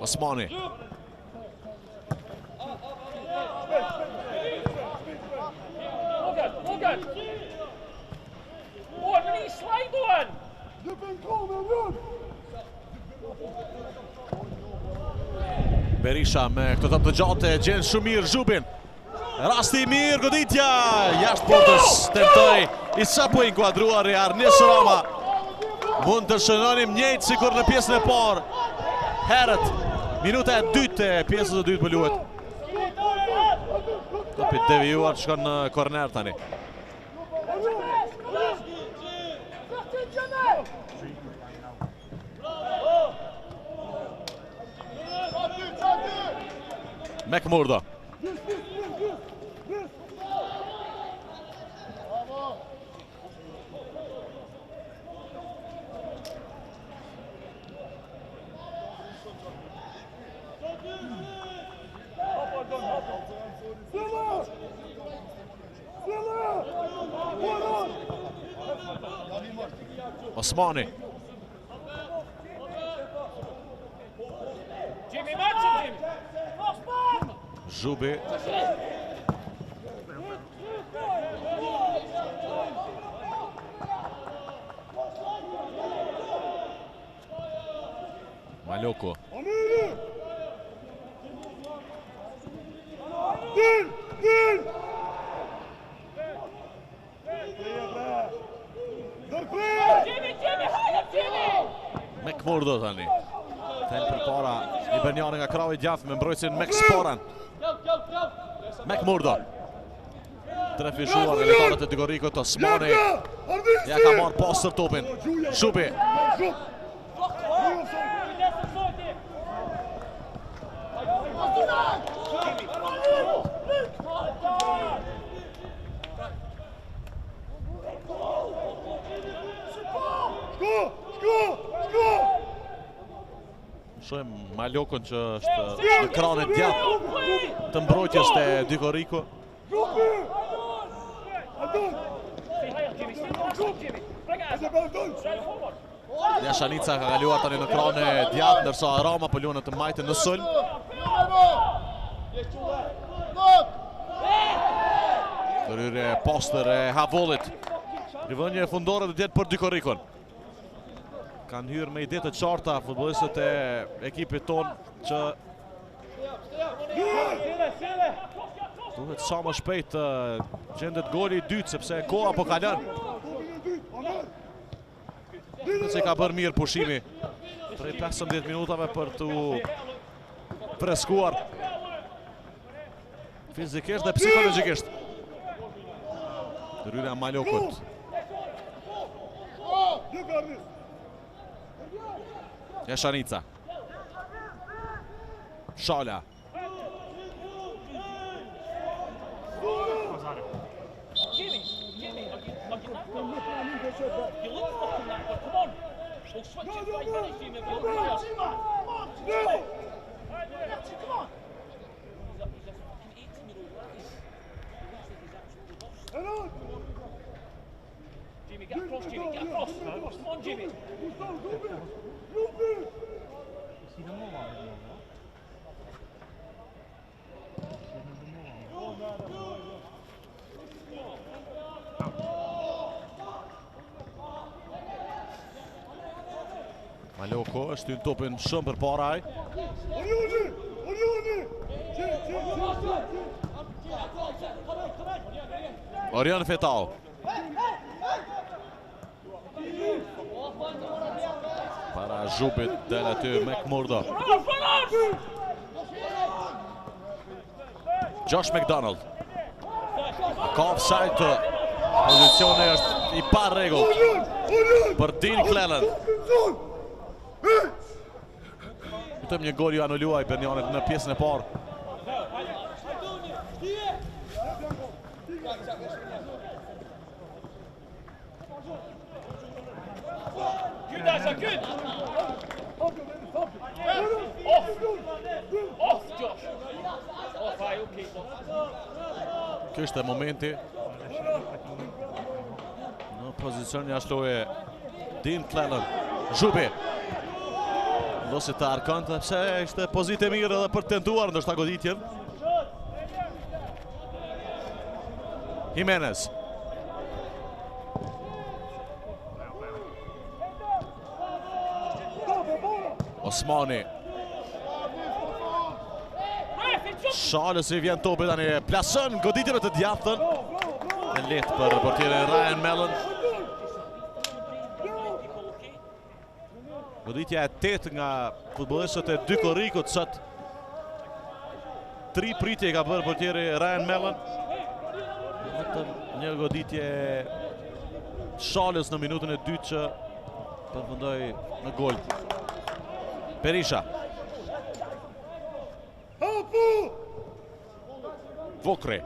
Osmani. Berisha me këtë top të gjatë e gjen shumë mirë Zhubin. Rasti i mirë, goditja jashtë portës, tentoi i sapo inkuadruar i Arnis Rama. Mund të shënonim njëjtë sikur në pjesën e parë. Herët, minuta e dytë e pjesës e dytë po luhet. Topi devijuar shkon në korner tani. McMurdo. Osmani. Jimmy, match him, Jimmy. Zhubi. Maljoku. McMurdo tani. Thel për para Hiberniani nga krahu i djathtë me mbrojtësin Max Sporan. McMurdo. Tre fishuar në lojtarët e Dykorikut. Osmani ja ka marrë pas topin. Zhubi. Shohim Maljokun që është në kranin djathtë të mbrojtjes të Dykoriko. Jashanica ka kaluar tani në kranin e djathtë, ndërsa Rama po luan të majtë në sulm. Ndërhyrje poster e Havollit. Rivënje fundore do të jetë për Dykorikon. Kanë hyrë me ide të qarta futbollistët e ekipit ton që duhet sa më shpejt gjendet goli i dytë sepse koha po kalon. Se ka bërë mirë pushimi prej 15 minutave për të freskuar fizikisht dhe psikologjikisht. Ndërhyrja Maljokut. Jashanica. Shala. You look fucking that, but come on. We'll switch it right then, Jimmy. If you look players. He's a fucking 18-year-old lad. He looks like he's absolutely lost. Jimmy, get across, Jimmy. Get across. Come on, Jimmy. Maloko është ty në topin shumë për paraj. Orion Fetau. Para Zhubit del aty McMurdo. Josh McDonald. Ka offside të pozicioni është i pa rregull për Dean Cleland. Vetëm një gol ju anuluaj Bernianit në pjesën e parë. Good, Asa, good. Off, Josh. Off, aye, okay. Ky është momenti. Në pozicion jashtë loje Dean Cleland. Zhubi. Losi të arkante, pse ishte pozitë e mirë edhe për tentuar ndoshta goditjen. Jimenez. Osmani. Shalës i vjen topi tani, plasën goditjen të djathtën. E lehtë për portierin Ryan Mellon. Goditja e 8 nga futbollistët e dy korrikut sot. 3 pritje ka bërë portieri Ryan Mellon. Vetëm një goditje Shalës në minutën e 2 që përfundoi në gol. Berisha. Vokre.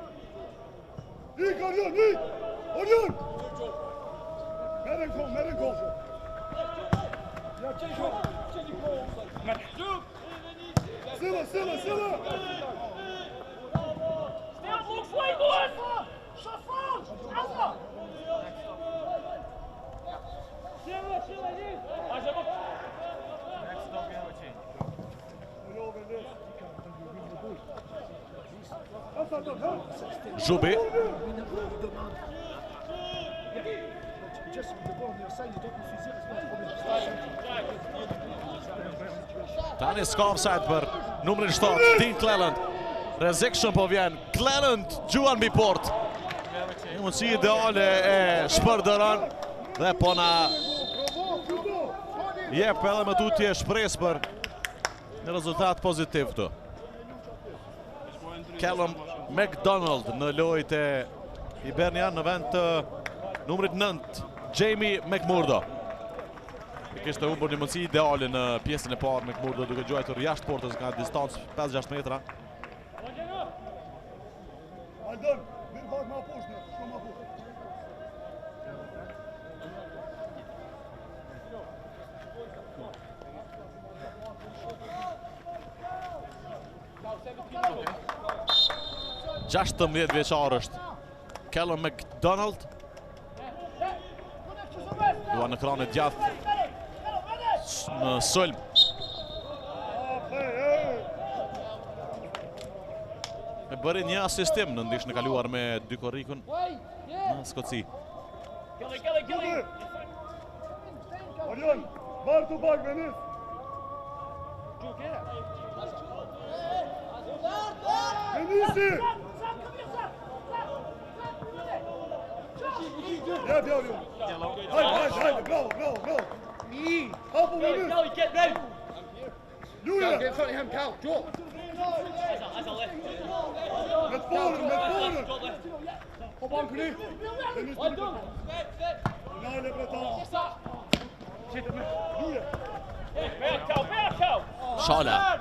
Silla! Stay up, looks like one! Shafran! Alpha! Zhubi. Tani s'ka offside për numrin 7, Dean Cleland. Rrezikshëm po vjen. Cleland gjuan mbi port. Një mundësi ideale e shpërdoron dhe po na jep edhe më tutje shpresë për një rezultat pozitiv këtu. Callum McDonald në lojët e Hibernian në vend të numrit 9, Jamie McMurdo. Kishte humbur një mundësi ideale në pjesën e parë McMurdo duke gjuajtur jashtë portës nga distancë 5-6 metra. Gjashtëm 10 vjeçar është Callum McDonald. Dua në kranë djathtë në sulm. Me bëri një asistim në ndihshën e kaluar me dy korrikun në Skoci. Gilly! Orion, marr tu bak Venis. Venisi! Ja, Orion. Haydi, bravo. Hop on, Venis. Gilly, get round! Julia! Get in front of him, Cal. Drop. As a left. Met voren. Hop on, Canoe. Venis, Well done! finale Breton. Julia! Better Cal! Shala.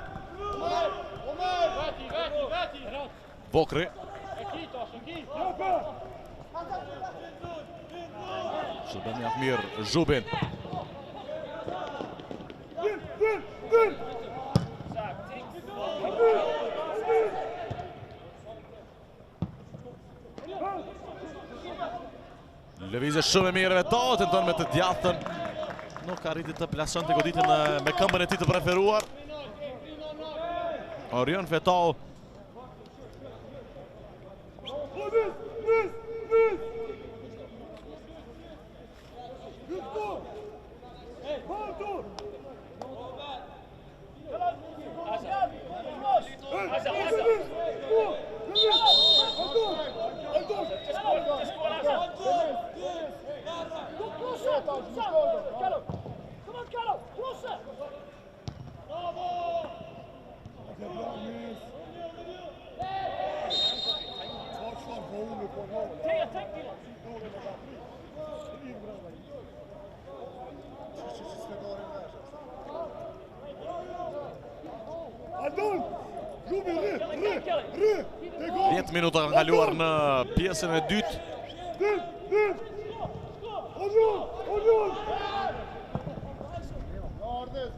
Vokri. Shërben mjaft mirë Zhubin. Lëvizje shumë e mirë Vetau, tenton me të djathtën. Nuk arriti të plason të goditën me këmbën e tij të preferuar. Orion Vetau. Adon! Zhubi, rri! 10 minuta kanë kaluar në pjesën e dytë.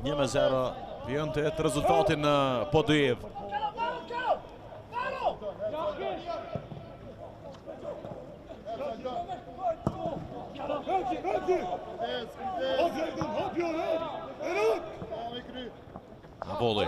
Një me 0 vjen të jetë rezultatin në Podujev. Volli.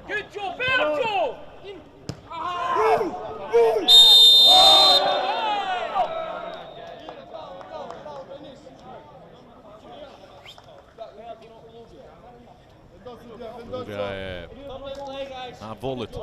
Good job, Berto! Lurja e Vollit.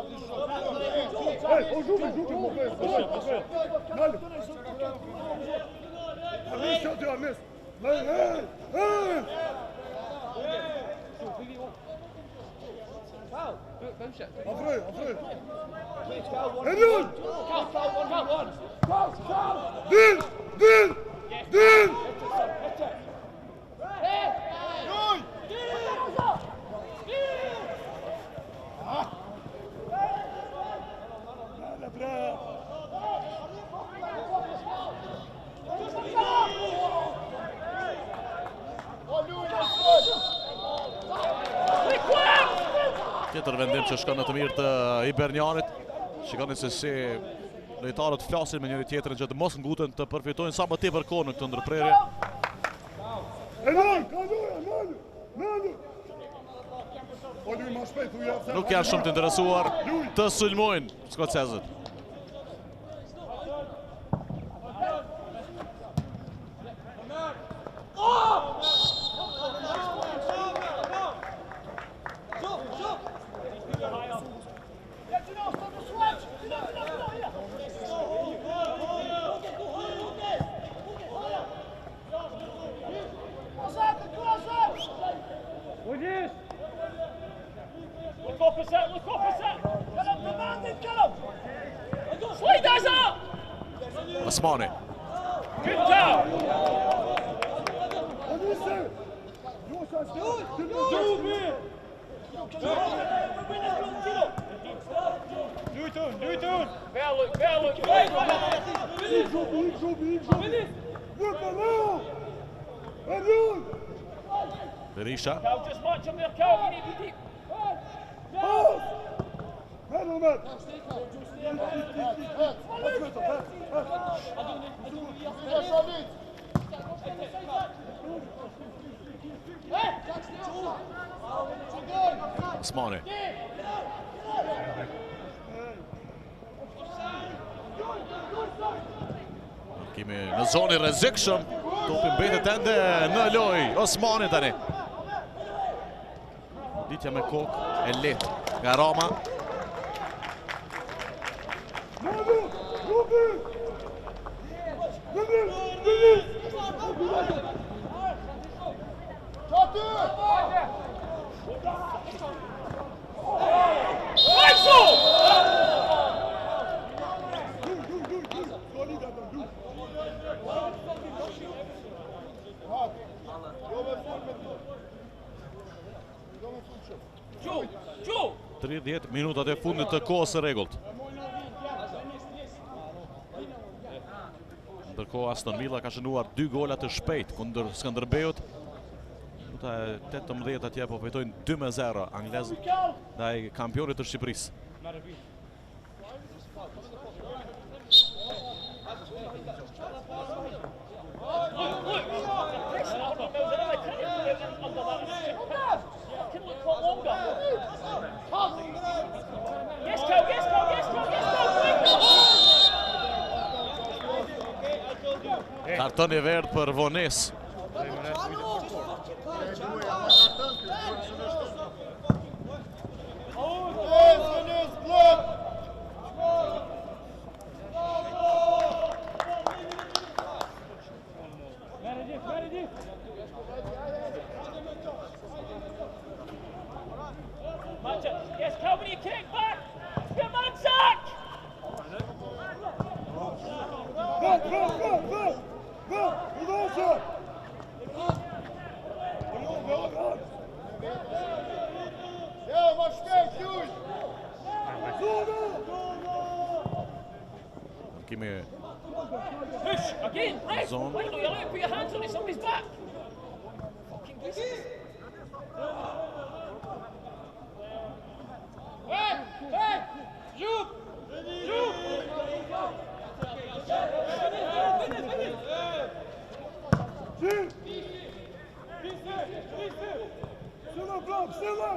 Tjetër vendim që shkon në të mirë të Hibernianit. Shikoni se si lojtarët flasin me njëri tjetrin që të mos nguten, të përfitojnë sa më tepër kohë në këtë ndërprerje. Nuk janë shumë të interesuar të sulmojnë skocezët. Look opposite! Slide us up! Osmani. Good job! Berisha. Just march up there, Cal. You need to be deep. Osmani. Kemi në zonë rrezikshëm, topi mbetet ende në lojë. Osmani tani. Ditja me kokë e lehtë nga Roma. 30 minutat e fundit të kohës së rregullt. Ndërkohë Aston Villa ka shënuar 2 gola të shpejt kundër Skënderbeut. Minuta e 18 atje po fitojnë 2-0 anglezët ndaj kampionit të Shqipërisë. Karton i verdh për Vones. Yes, Calvin, you kick back. Come on, Zach. Kimi Push again. Right. Zone. Why don't you let put your hands on it? Somebody's back. Fucking listen. Hey! Joop! Silla, Blom, Silla!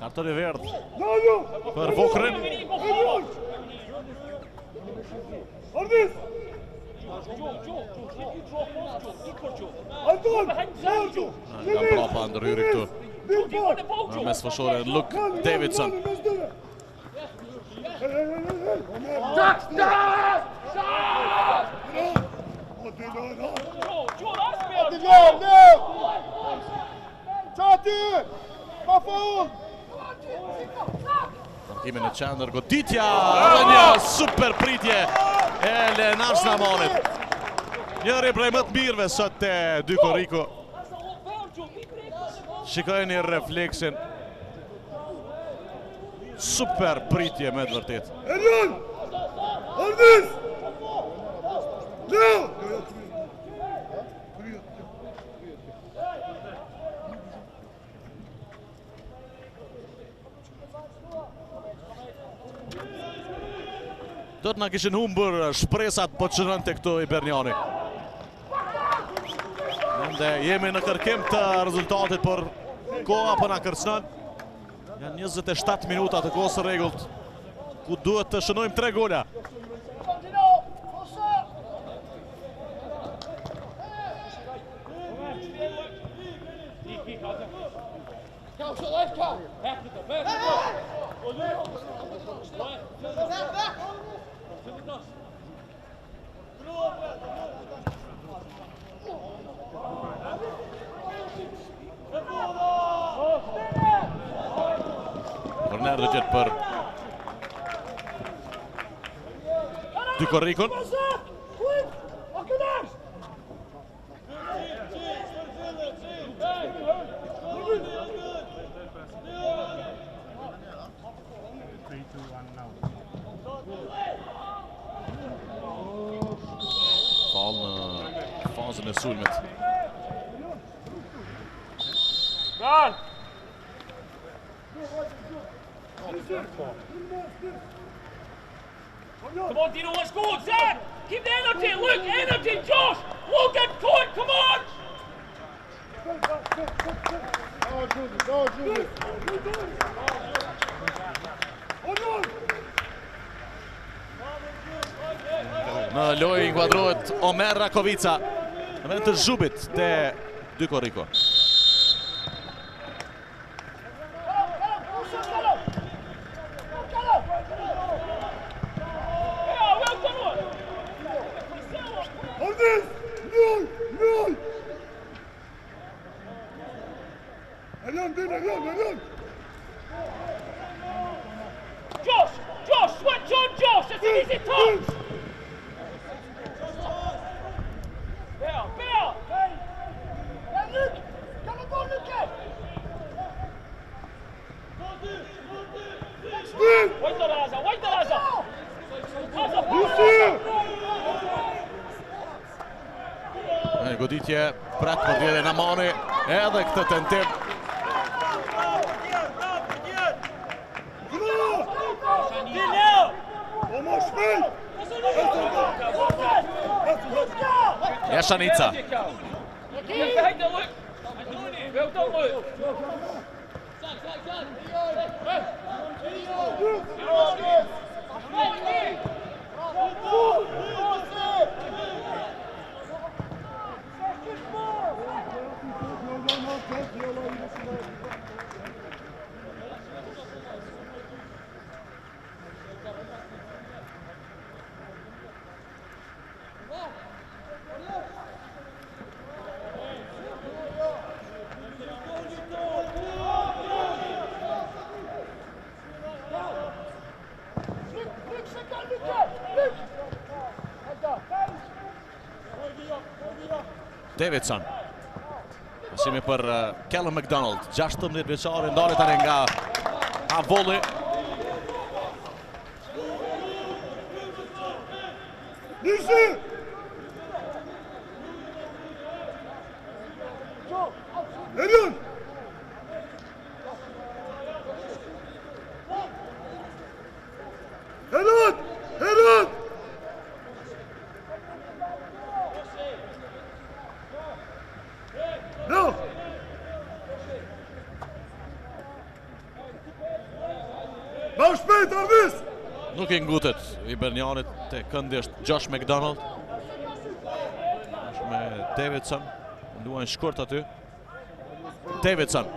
Karton i verdh për Vokrin. Nga mbrapa ndërhyri këtu. Në mes fëshore Luke Davidson. Kimin e qendër, goditja dhe një super pritje e Lenars Namonit. Njëri prej më të mirëve sot te Dyko Riko. Shikojeni refleksin. Super pritje me të vërtet. Erjan! Ardis! Leo! Do të na kishin humbur shpresat po çrën te këto i Berniani. Ende jemi në kërkim të rezultatit, por koha po na kërcënon. Janë 27 minuta të kohës së rregullt, ku duhet të shënojmë 3 gola. Korner dhe gjithë për Dyko Rikon. Fall në fazën e sulmit. Come on, Dino, let's go, Zach! Keep the energy, look, energy, Josh! Logan, Cohen, come on! Në lojë inkuadrohet Omer Rakovica në vend të Zhubit te Dyko Riko. Ardis! Ljull! Ljull! Elon, din, Elon! Josh! Josh! Switch on Josh! It's an easy touch! Bear! Wait the Raza! Goditje pret për djede në mani edhe këtë tentim. Jashanica. Davidson. Pasimi për Callum McDonald, 16 vjeçari, ndolet tani nga Avolli. Nisi! Elon! Elon! No! Bau shpejt, Ardis! Nuk I ngutet I Bernianit te këndi është Josh McDonald. Është me Davidson, luajnë shkurt aty. Davidson,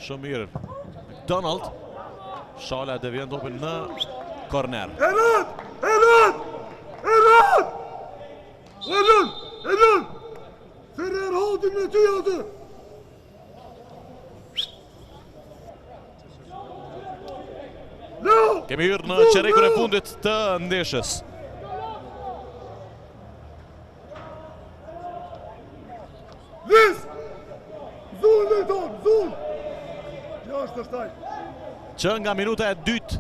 shumë mirë. McDonald, Shala devjen topin në korner. Elon! Ferrer holding me ty atë! No! Kemi hyrë në çerrekun e fundit të ndeshjes. Lis! Zul e ton, zul! Jashtë është taj. Që nga minuta e dytë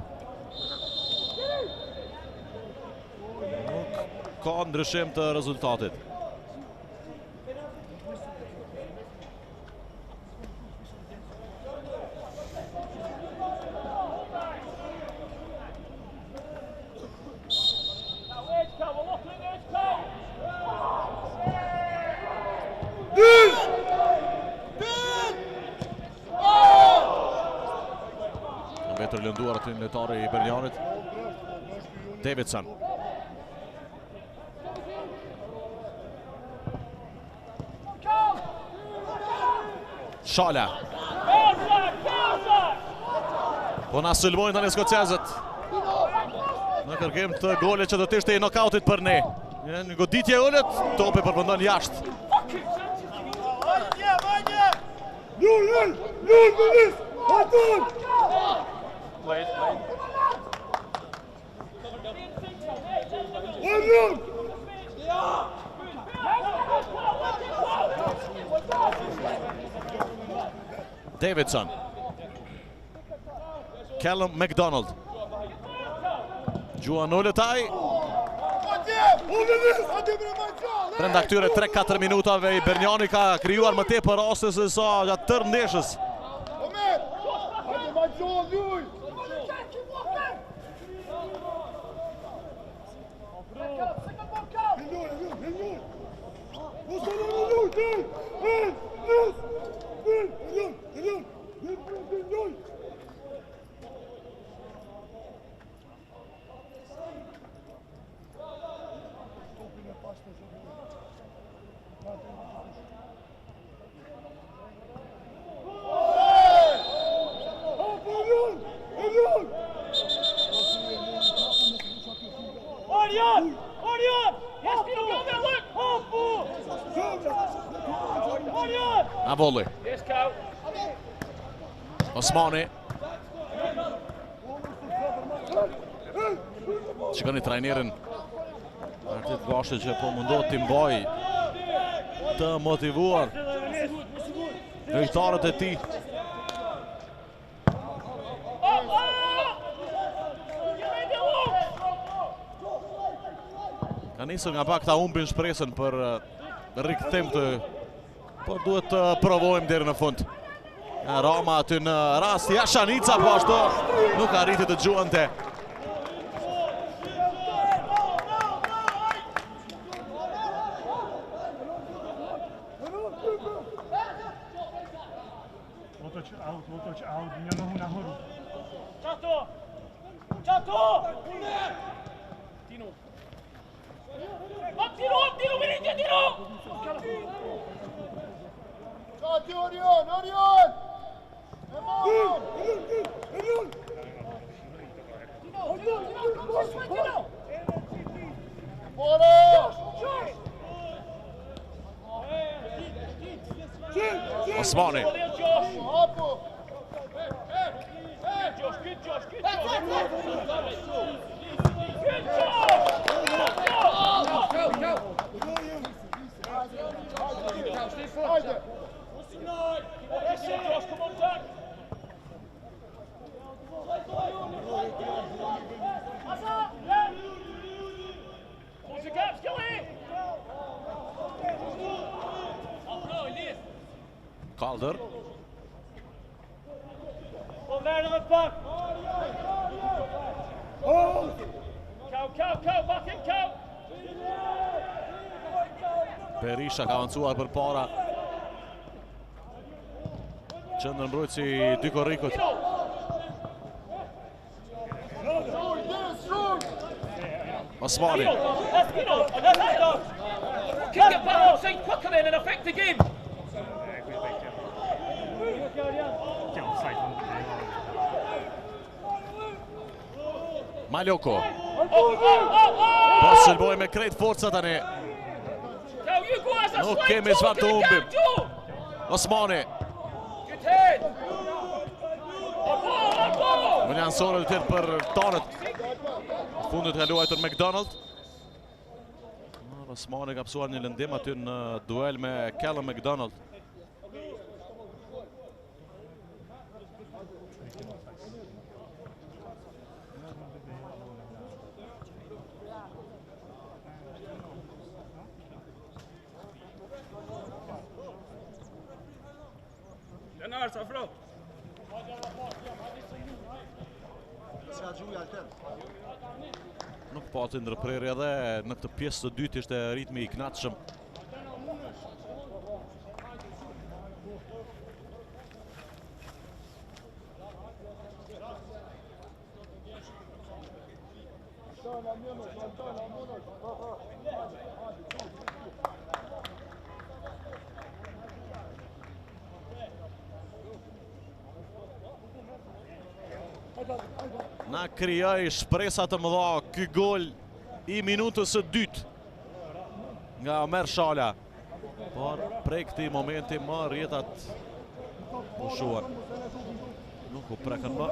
nuk ka ndryshim të rezultatit. Betër lënduar aty në lojtari I Bernianit. Davidson. Shala. Po na sulmojnë tani skocezët në kërkim të golit që do të ishte I knockout-it për ne. Në goditje e ullet, topi përfundon jashtë. Lull, Lulis! Aton! Elon! Davidson. Callum McDonald. Gjuan Oletaj. Brenda këtyre 3-4 minutave I Berniani ka krijuar më tepër raste se sa gjatë tërë ndeshjes. Elon! Arjan! Arjan! Yes, Tino, go there, look! Hopu! Arjan! Avolli. Yes, Cal. Osmani. Shikoni trajnerin Artit Gashi që po mundohet t'i mbaj të motivuar lojtarët e tij. Ka nisur nga pak ta humbin shpresën për rikthim të, por duhet të provojmë deri në fund. Roma aty në rast Jashanica, po ashtu nuk arriti të gjuante. Otoč out, nie nohu nahoru. Čato! Čato! Tino! Tino, vidíte, Tino! Čati, Orion! Emon! Osmani. Calder. Kom där med back. Kau, backen kau. Berisha ka avancuar për para. Qendërmbrojtësi Dyko Rikut. Osmani. Kick it back outside quicker then and affect the game. Maljoko. Po shërboj me krejt forca tani. Nuk kemi çfarë të humbim. Osmani. Më janë sorë të tjerë për tonët. Fundit ka luajtur McDonald. Osmani ka pësuar një lëndim aty në duel me Callum McDonald. Nuk pati ndërprerje dhe në këtë pjesë të dytë ishte ritmi i kënaqshëm. Na krijoi shpresa të mëdha ky gol i minutës së dytë nga Omer Shala. Por prej këtij momenti më rjetat pushuan. Nuk u prekën më.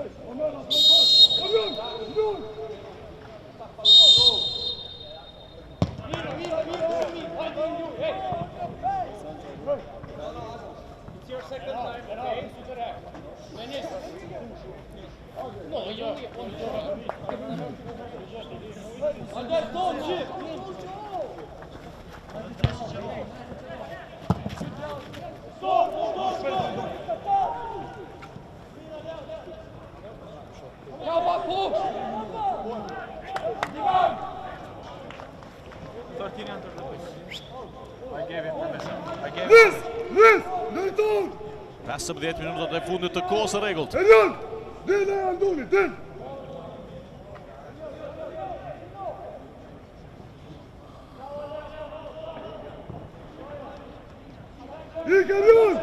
Luis, lojtar! 15 minutat e fundit të kohës së rregullt. Elion, del e Andoni, del! Ik Elion!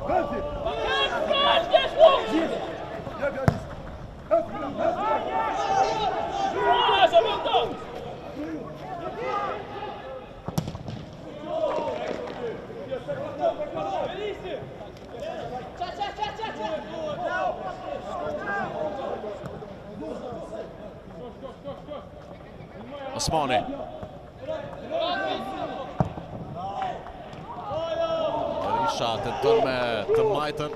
Gati! Jep, Janis! Osmani. Berisha tenton me të majtën.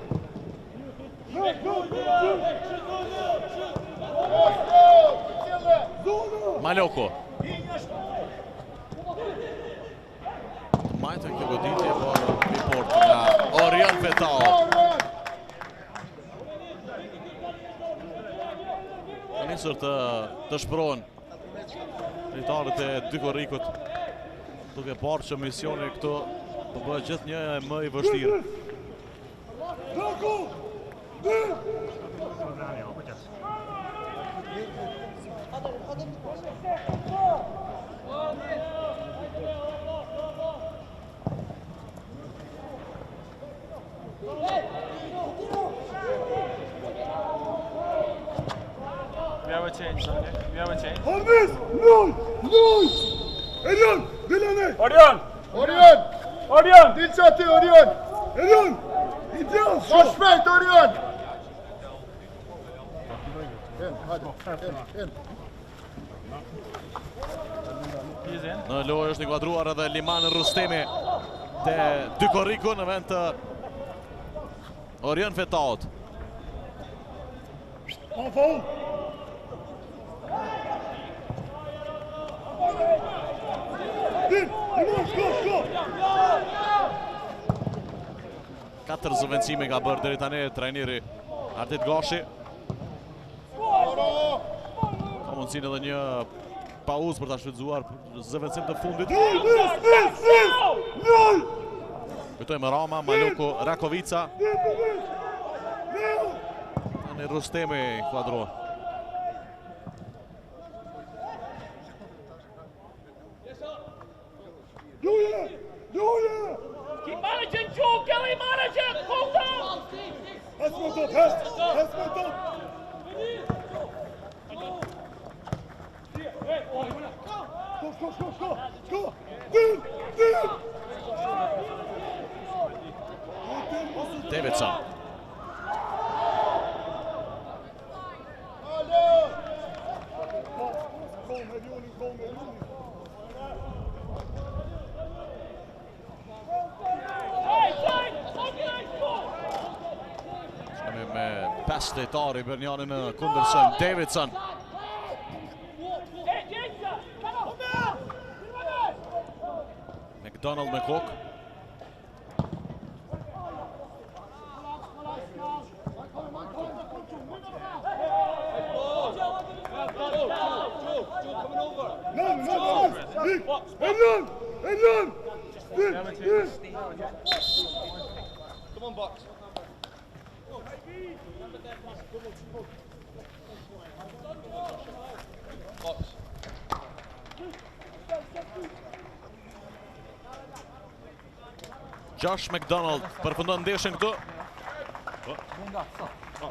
Maloko. Majtën kjo goditje por report nga Orion Fetao. Ka nisur të shprohen lojtarët e dy korrikut, duke parë që misioni këtu po bëhet gjithnjë më i vështirë. We have a change, Sonny. We have a change. Harvis! Null! Null! Elion! Dilane! Orion! Orion! Orion! Dilqa ti, Orion! Elion! I djallë! Ma shpejt, Orion! He's in. Në lojë është inkuadruar edhe Liman Rustemi te dy korriku në vend të Orion Fetaut. Pa faul! Din! Liman, shko! 4 zëvendësime ka bërë deri tani trajneri Ardit Gashi. Ka mundësinë edhe një pauzë për ta shfrytzuar zëvendësim të fundit. Null! Kujtojmë Rama, Maloko, Rakovica. Tani Rustemi kuadrohet. Luje! Keep managing, Joe Kelly, manage it! Hold on! Hes me top, hes me top! Skå! Din! Davidson. Shkemi me 5 lojtarë i Berniani në kundërshëm. Davidson. McDonald me kokë. Elion! Din! Come on, box. Box. Josh McDonald përfundon ndeshjen këtu.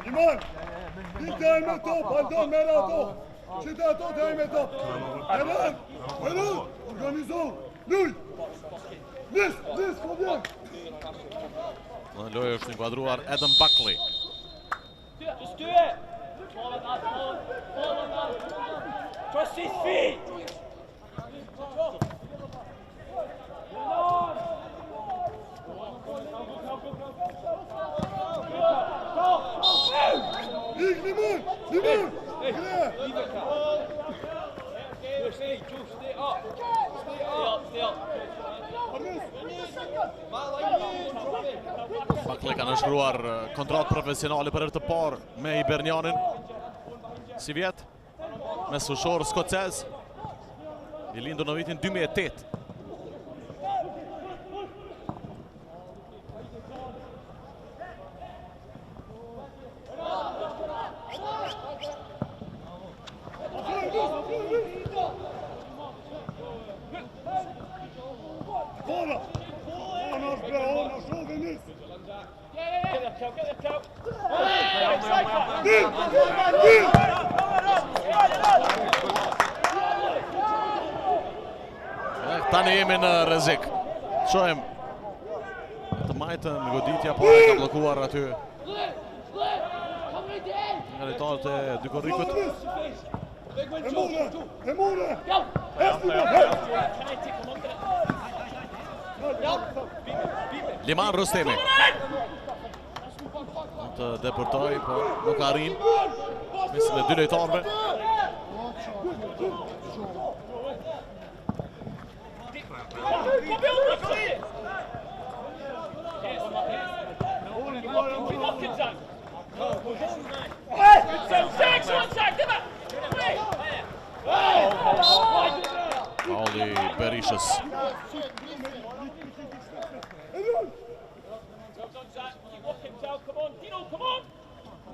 Liman! Din daj me top, Aldon merë ato! Qite ato daj me top! Elion! Organizo! Null! Nis, po vjen! Në lojë është inkuadruar Adam Buckley. Just do it! Trust his feet! Ik, Liman! Liman! Stay up. Stay up. Buckley ka nënshkruar kontratë profesionale për herë të parë me Hibernianin. Si vjet, me sushor skocez. I lindur në vitin 2008. Tani jemi në rrezik. Shohim të majtën goditja, por e ka bllokuar aty nga lojtarët e dy korrikut. Emune! Go! Liman Rustemi. Të depërtoj, po nuk arrin. Mesin e dy lojtarëve. Pauli Berishës. Come on, Dino, come on!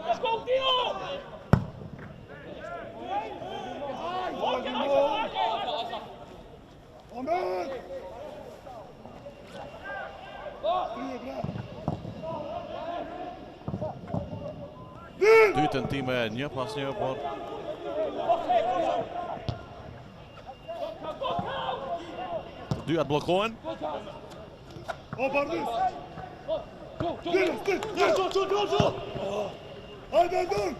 Let's go, Dino! Amen! Dytën time një pas një, por të dyat bllokohen. O Bardis! Hajde Dun!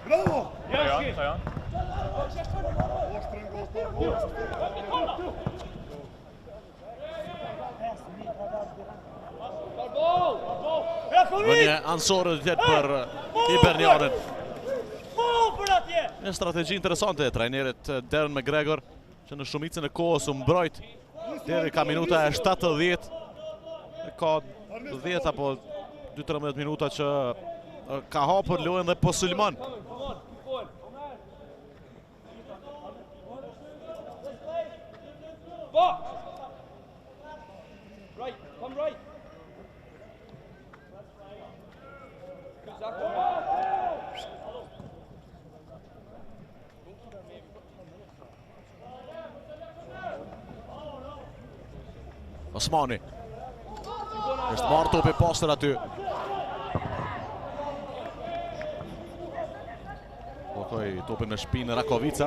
Bravo! Tajan. Vënje ansore të tjetë për Hibernianin. Një strategji interesante e trajnerit Darren McGregor, që në shumicën e kohës u mbrojt deri ka minuta e 70. Ka 10 apo 2-13 minuta që ka hapur lojën dhe po sulmon. Right, come right. Osmani. Është marrë topi pastër aty. Blokoj topin në shpinë Rakovica.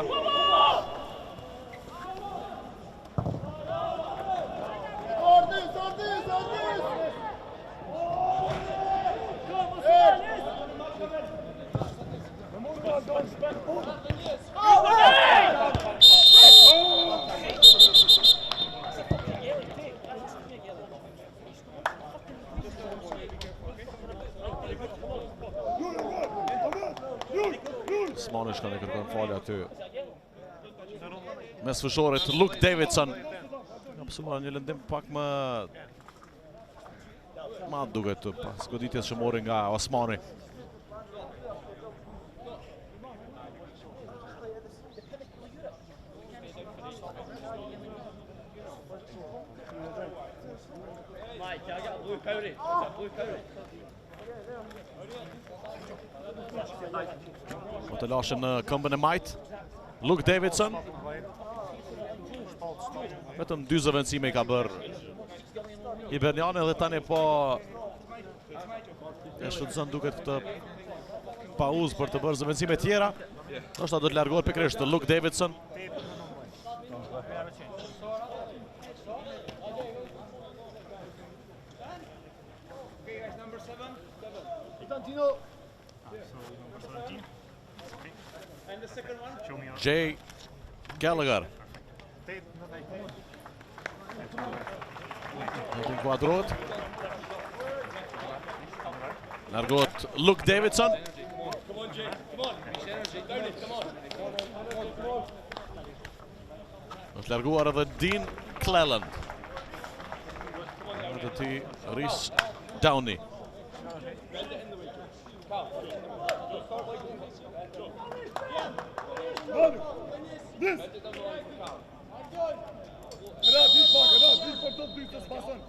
Osmani shkon e kërkon falje aty. Mes fushorit Luke Davidson. Absoluar një lëndim pak më duket pas goditjes që mori nga Osmani. Po të lashën në këmbën e majt Luke Davidson. Vetëm 2 zëvendësime i ka bërë Hiberniani dhe tani po e shfrytëzon duket këtë pauzë për të bërë zëvendësime tjera. Ndoshta do të largohet pikërisht Luke Davidson. Jay Gallagher. Në inkuadrohet. Largohet Luke Davidson. Është larguar edhe Dean Cleland. Dhe ti Rhys Downey. This! Dik për top 2 të spasën.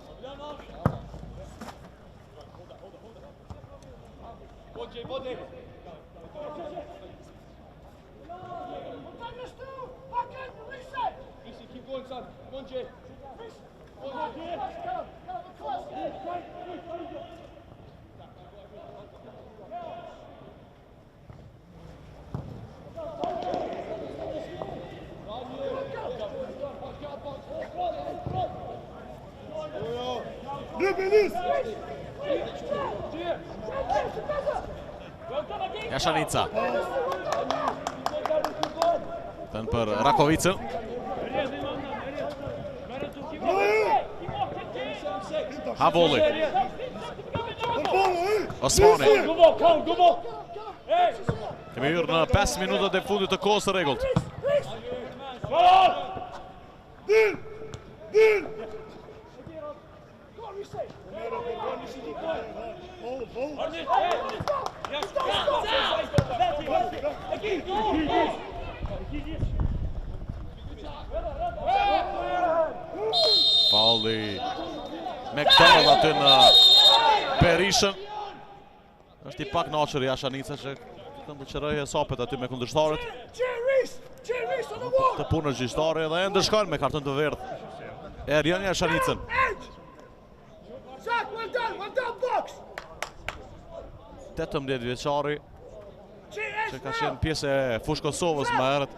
Keep going, son. Come on, Jay. Jashanica. Tën për Rakovicën. Havolli. Osmani. Kemi hyrë në 5 minutat e fundit të kohës së rregullt. Falli McDonald aty në Berishën. Është i pak naqër Jasha Nica që këndë qërëj e sapet aty me kundërshtarët. Të punë është gjishtare dhe e ndërshkojnë me kartën të verdhë. Erjan Jasha Nicën. 18 vjeçari që ka qenë pjesë e fushë Kosovës më herët.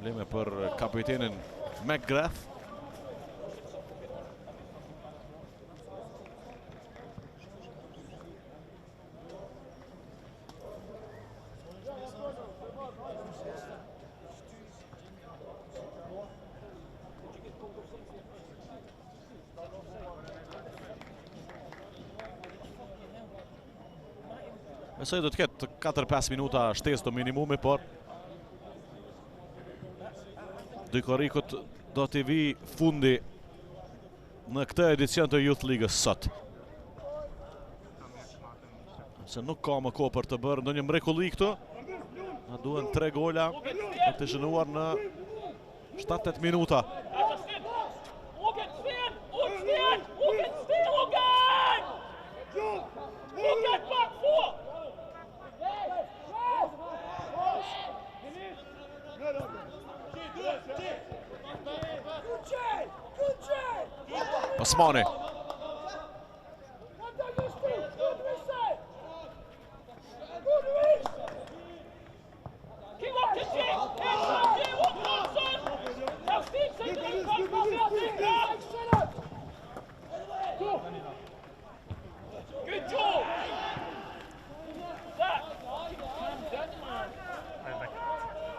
Embleme për kapitenin McGrath. Besoj do të ketë 4-5 minuta shtesë të minimumi, por Dykorikut do t'i vi fundi në këtë edicion të Youth Ligës sot. Se nuk ka më kohë për të bërë ndonjë mrekulli këtu. Na duhen 3 gola për të shënuar në 7-8 minuta. Osmani.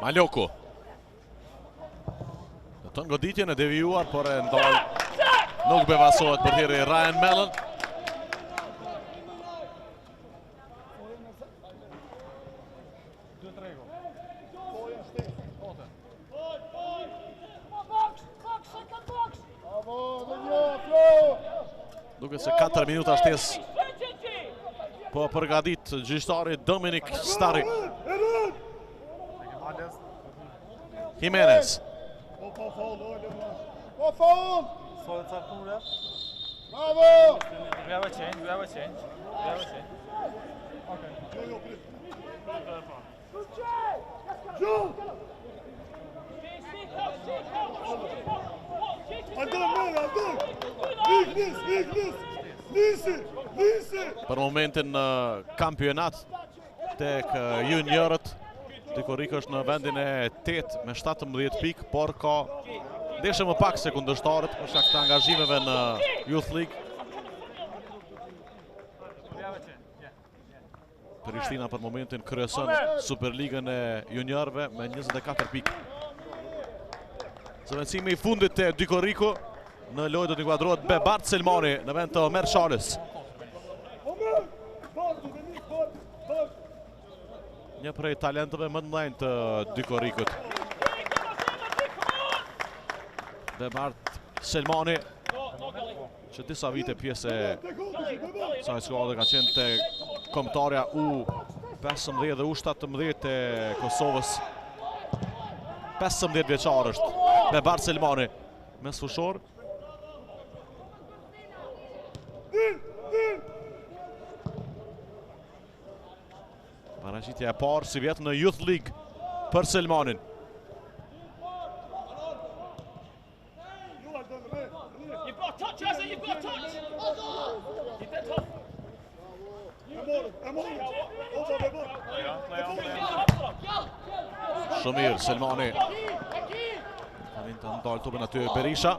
Maljoku. Në të goditjen e devijuar, por e ndalë. Nuk bevasohet për tiri Ryan Mellon. Duke se 4 minuta shtes po përgadit gjishtari Dominik Stari. Jimenez. Bravo! We have a change. Okay. Për momentin në kampionat tek juniorët, Dykorik është në vendin e 8 me 17 pikë, por ka ndeshje më pak se kundërshtarët për shkak të angazhimeve në Youth League. Prishtina për momentin kryeson Superligën e juniorëve me 24 pikë. Zëvendësimi i fundit të Dykoriku në lojë do të inkuadrohet Bebart Selmani në vend të Omer Charles. Një prej talentëve më të mëdhenj të Dykorikut. Bebart Selmani, që disa vite pjesë e saj skuadre ka qenë te kombëtarja U15 dhe U17 e Kosovës. 15 vjeçar është Bebart Selmani, mes fushor. Paraqitja e parë si vjet në Youth League për Selmanin. You've got touch, Asa, you've got touch. Shumë mirë, Selmani. Kamin të ndalë tupin aty Berisha.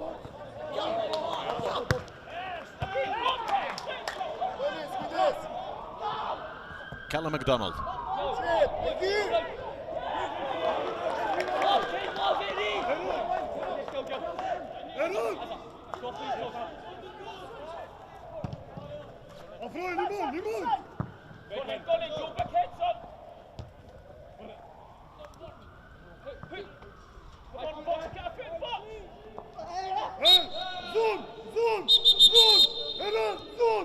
Callum McDonald. Afroj, Limon! Colin, your back head, son. Come on, box, get a fit box. Zoom! Hemen, zoom!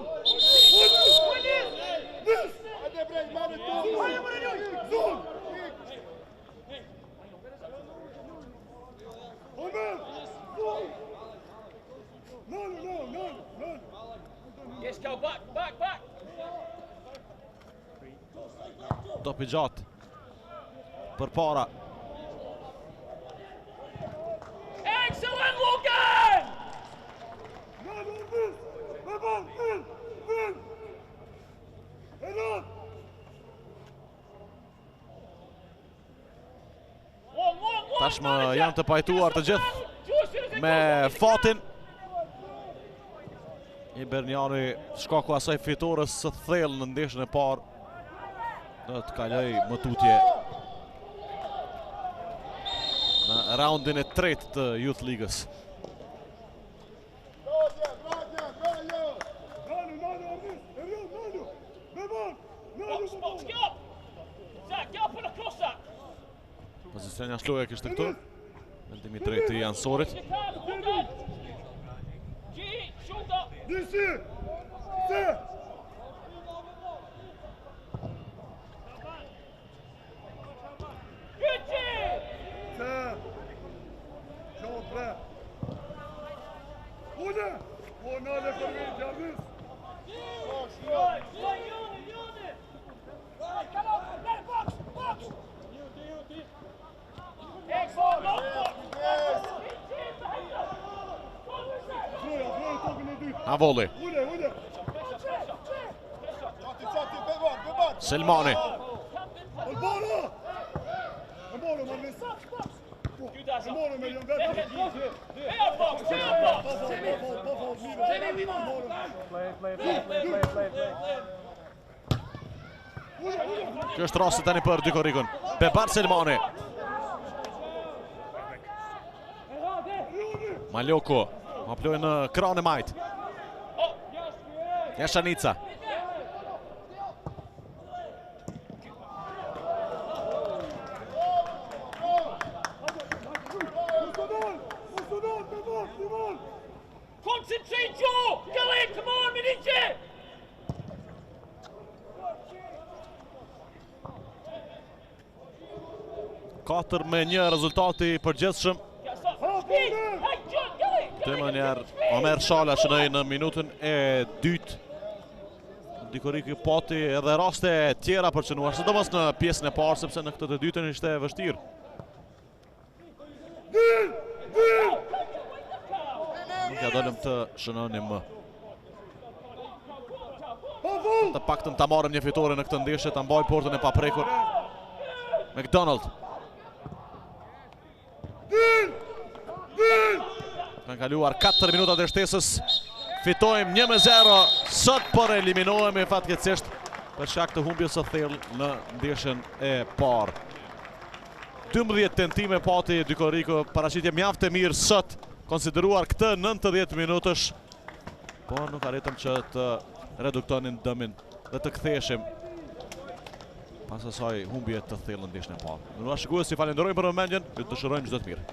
This! Zoom! Ömer! Zoom! No! Yes, go back. Top i gjatë për para. Excellent, Logan! Tashmë janë të pajtuar të gjithë me fatin. I Berniani shkaku asaj fitores së thellë në ndeshjen e parë. Do të kaloj më tutje në raundin e tretë të Youth Ligës. Box, get up! Zach, get up and across that! Pozicionja shloja kishte këtu. Vendimi i tretë i Ansorit. G, shoulder! Disi! Se! Good G! Se! Gjon tre! Une! O nale për me gjardis! Avoli. Une! Selmani. Albano! Albano, Marlis! Albano me jom vetë! Kjo është rasti tani për Dykorikun. Bebar Selmani. Maljoku. Ma ploj në krahun e majt. Jashanica. Concentrate, Joe! Go in, come on, Medici! Katër me një rezultati i përgjithshëm. Të mënyrë Omer Shala shënoi në minutën e dytë. Dykoriku pati edhe raste tjera për çnuar, sidomos në pjesën e parë, sepse në këtë të dytën ishte vështirë. Nuk ja dolëm të shënonim më. Të paktën ta marrim një fitore në këtë ndeshje, ta mbaj portën e paprekur. McDonald. Kanë kaluar 4 minutat e shtesës. Fitojmë 1-0. Sot por eliminohemi fatkeqësisht për shkak të humbjes së thellë në ndeshjen e parë. 12 tentime pati Dykoriku, paraqitje mjaft e mirë sot, konsideruar këtë 90 minutësh, por nuk arritëm që të reduktonin dëmin dhe të ktheheshim pas asaj humbje të thellë në ndeshjen e parë. Në shikuesi falenderoj për vëmendjen, ju dëshirojmë çdo të mirë.